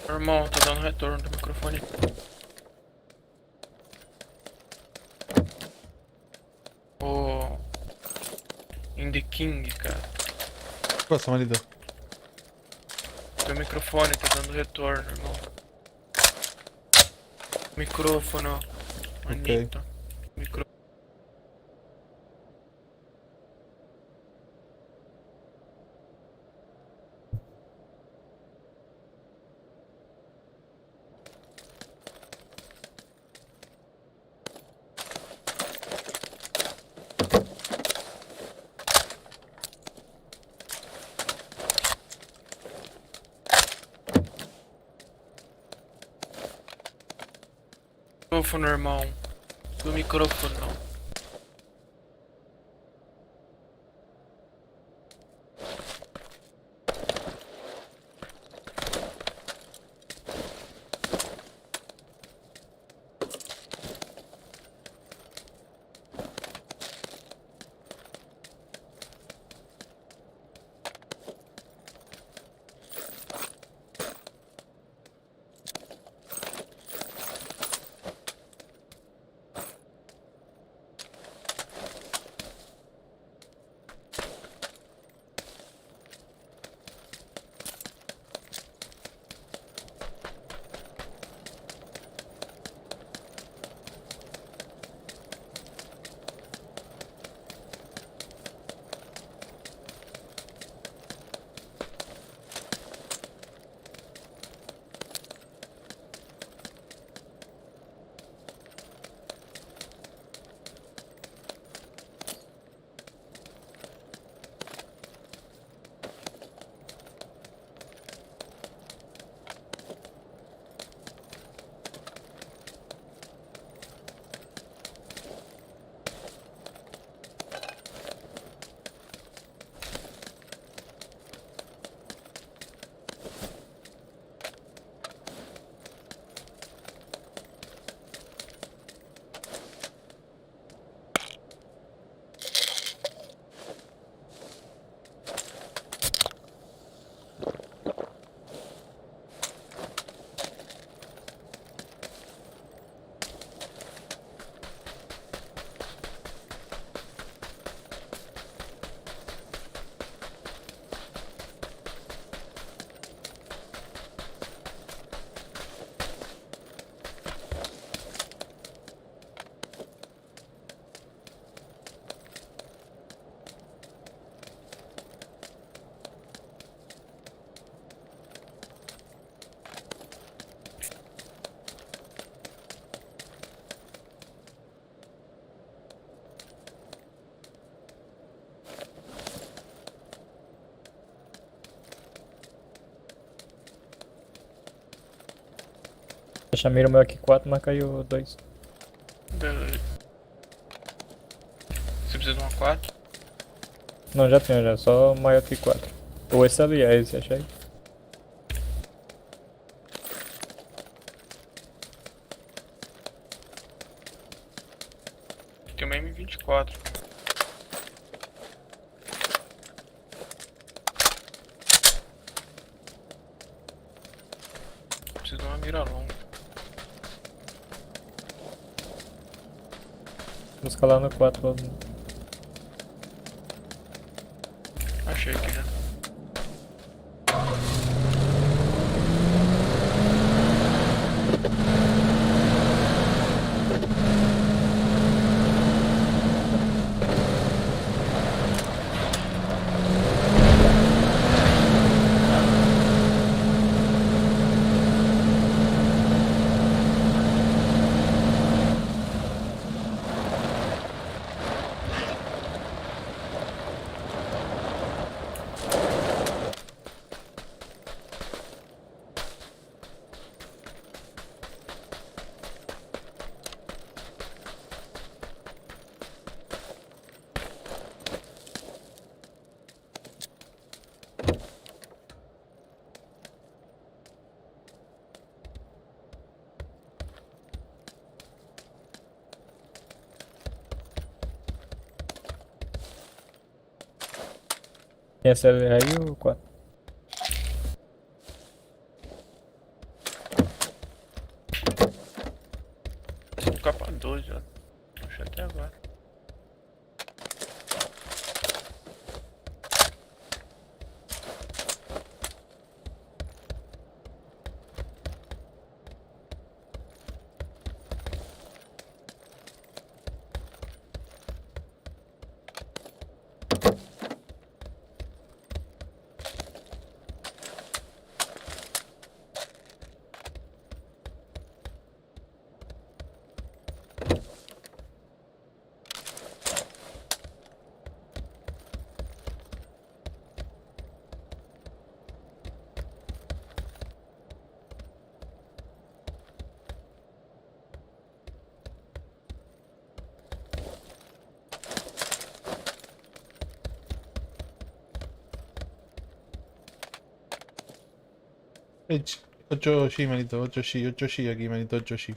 Normal, tô dando retorno do microfone. Ô. In the King, cara. Cosa, malito? Teu microfone tá dando retorno, irmão. Micrófono. Manito. Micro... Micrófono, irmão. Do micrófono. Já mira o meu aqui 4, mas caiu 2. Beleza. Você precisa de uma 4? Não, já tenho, já. Só maior que 4. Ou esse ali, é esse, achei. Tem uma M24. Preciso de uma mira longa. Vou escalar no 4 logo. Achei aqui já. Ia ser aí ou 4? Capa 2, ó. Puxa até agora. Edge. 8G, manito, 8G, 8G aquí, manito, 8G.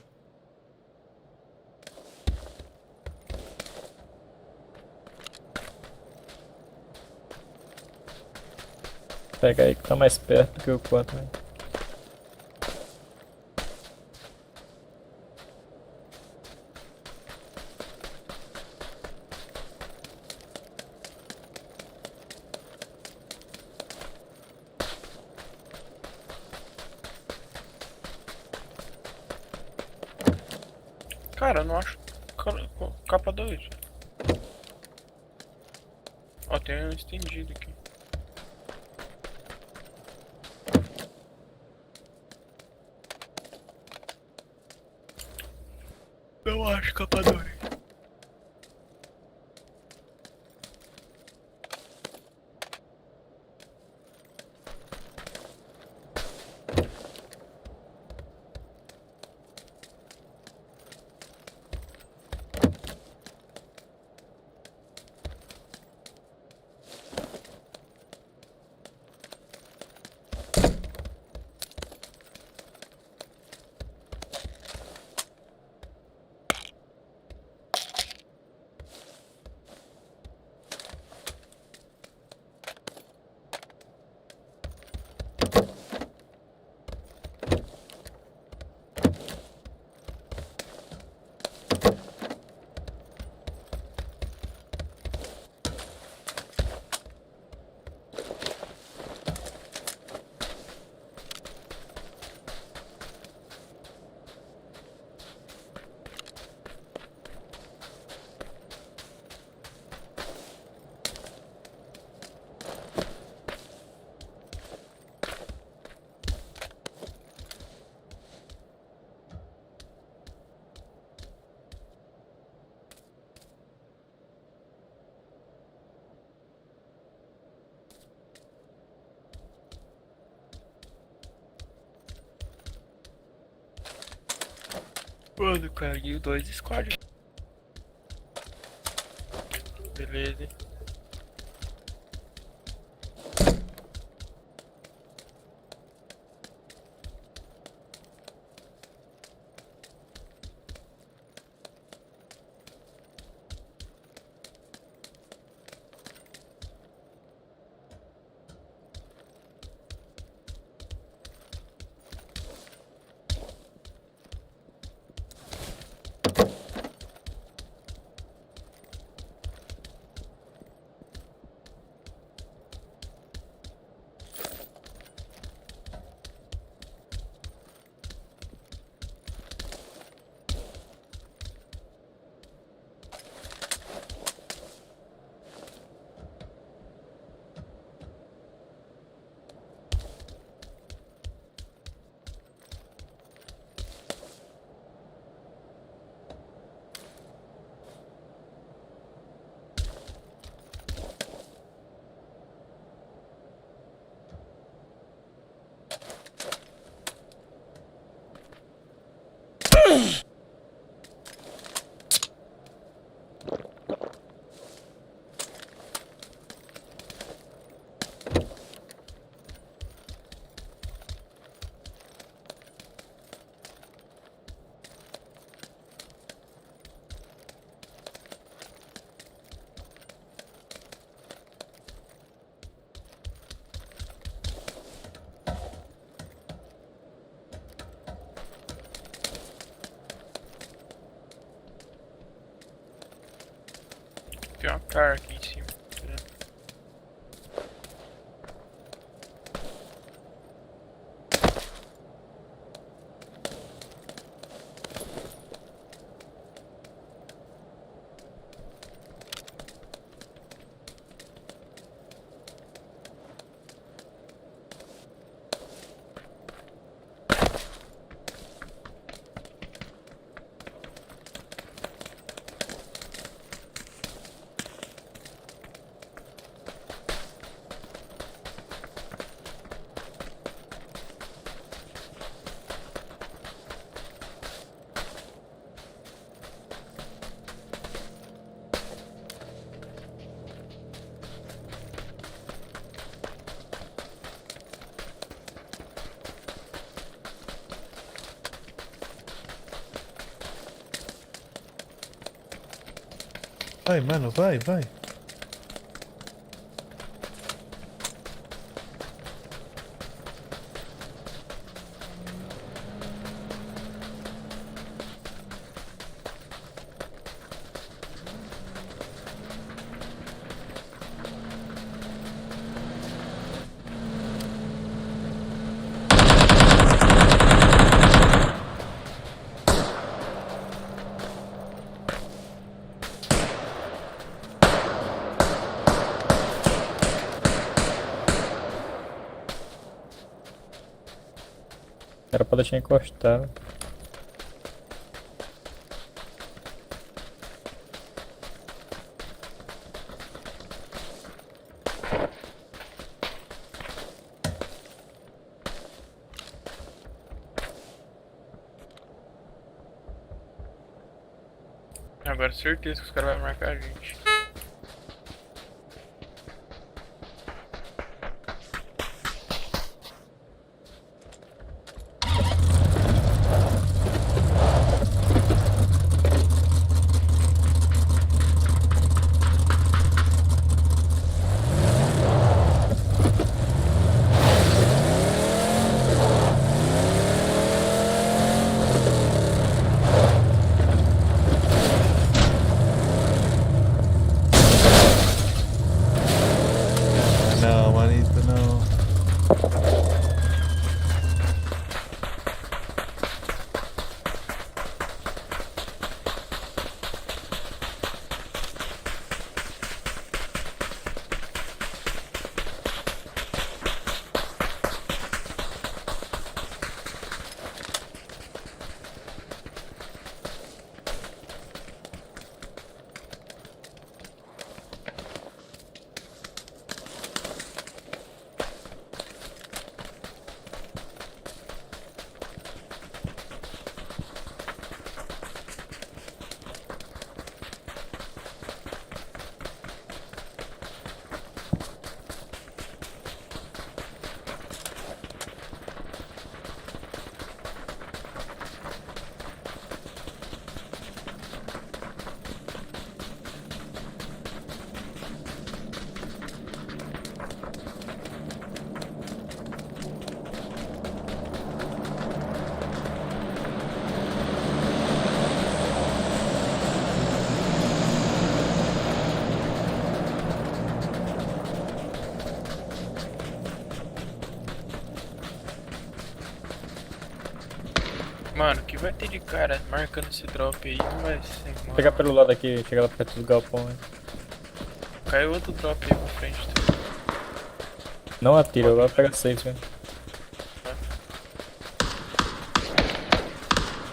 Pega aí que tá mais perto que o 4. Né? Cara, eu não acho capa 2. Ó, tem um estendido aqui. Eu acho capa 2. Mano, cara, e 2 squad. Beleza. Tem uma cara aqui em cima. Vai, mano, vai, vai. Era pra deixar encostado. Agora certeza que os caras vão marcar a gente. Não, manito, não. Mano, o que vai ter de cara marcando esse drop aí não vai ser, mano. Vou pegar pelo lado aqui, chegar lá perto do galpão, né? Caiu outro drop aí pra frente. Tá? Não atira, agora pega safe, né?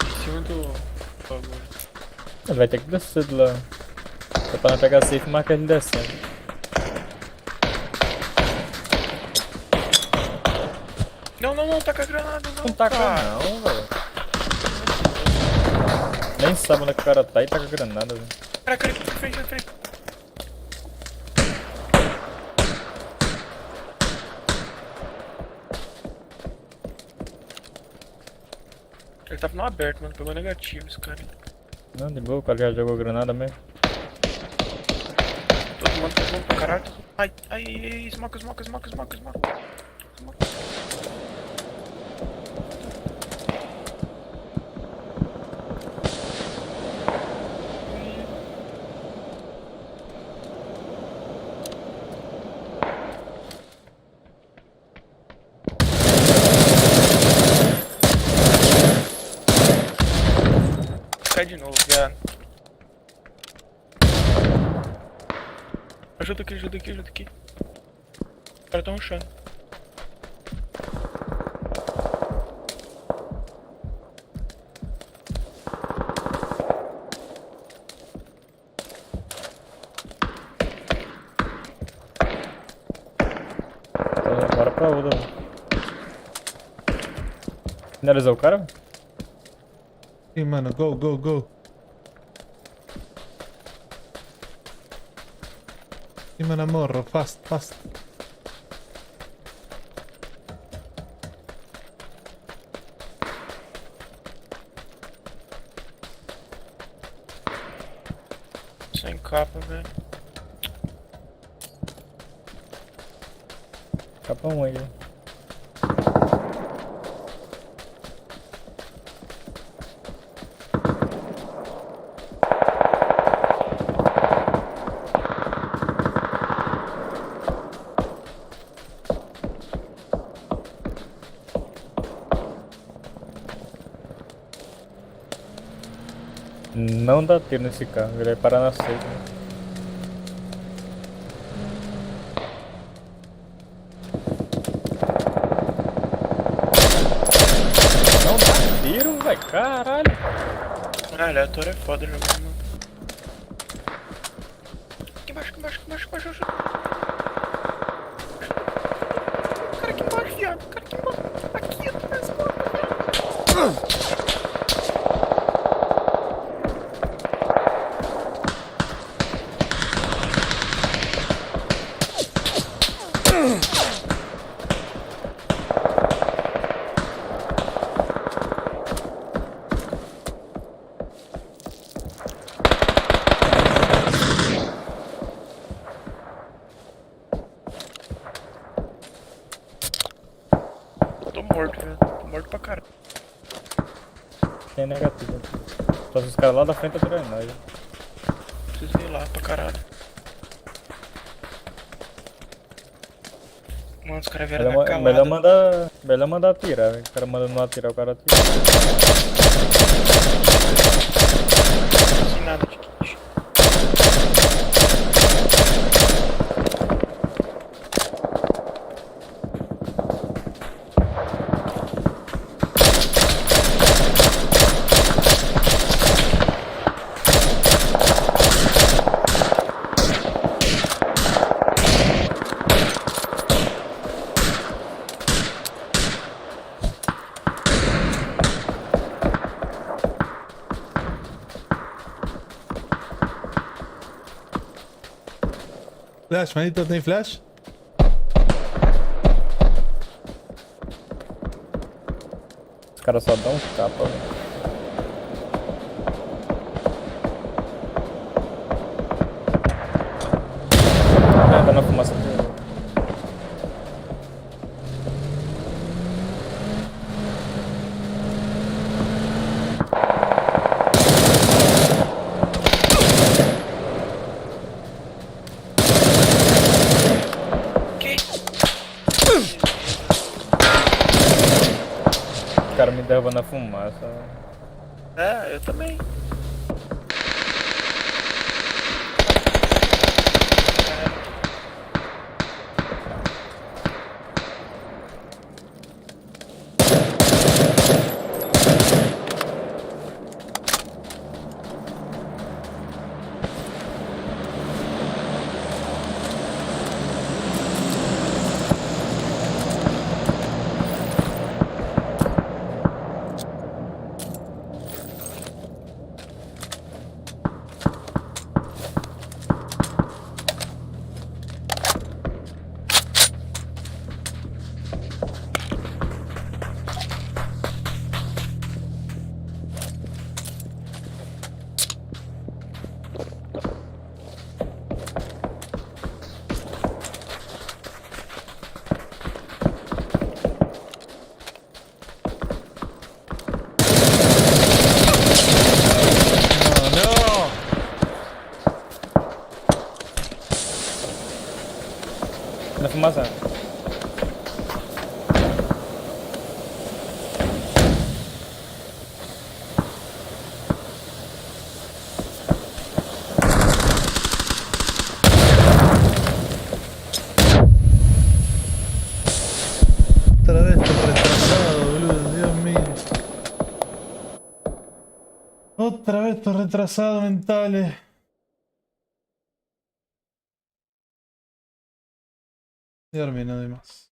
Em cima do bagulho. Ele vai ter que descer de lá. Só pra não pegar safe, marca ele descendo. Não, não, não, taca a granada, não. Não taca não, velho. Nem sabe onde é que o cara tá e taca granada, velho. Cara, frente, frente. Ele tava no aberto, mano. Pegou negativo esse cara. Não, de boa, o cara já jogou granada mesmo. Todo mundo pra caralho. Ai, smoke. ligado? Ajuda aqui, ajuda aqui, ajuda aqui. Os caras tão rushando. Bora pra outra. Finalizou o cara? Sim, mano, go, go, go. Sim, mano, morro, fast, fast. Sem capa, velho. Capa 1 aí. Não dá tiro nesse carro, ele vai parar na seca. Não dá tiro, velho, caralho. Ah, aleatório é foda jogando, mano. Aqui embaixo, aqui embaixo, aqui embaixo, aqui embaixo, ajuda. O cara aqui embaixo, viado. O cara aqui embaixo. Aqui atrás, viado. Tô morto, velho. Tô morto pra caralho. Tem negativo. Só se os caras lá da frente atirando nós. Preciso ir lá pra caralho. Mano, os caras vieram na calada. Melhor mandar atirar, velho. O cara manda não atirar, o cara atira. Sem nada de kit. Flash, manito, tem flash? Os caras só dão capa, velho. Tá na fumaça dele. O cara me derruba na fumaça. É, eu também. Na fumaça. retrasados mentales. Y dormí, no doy más.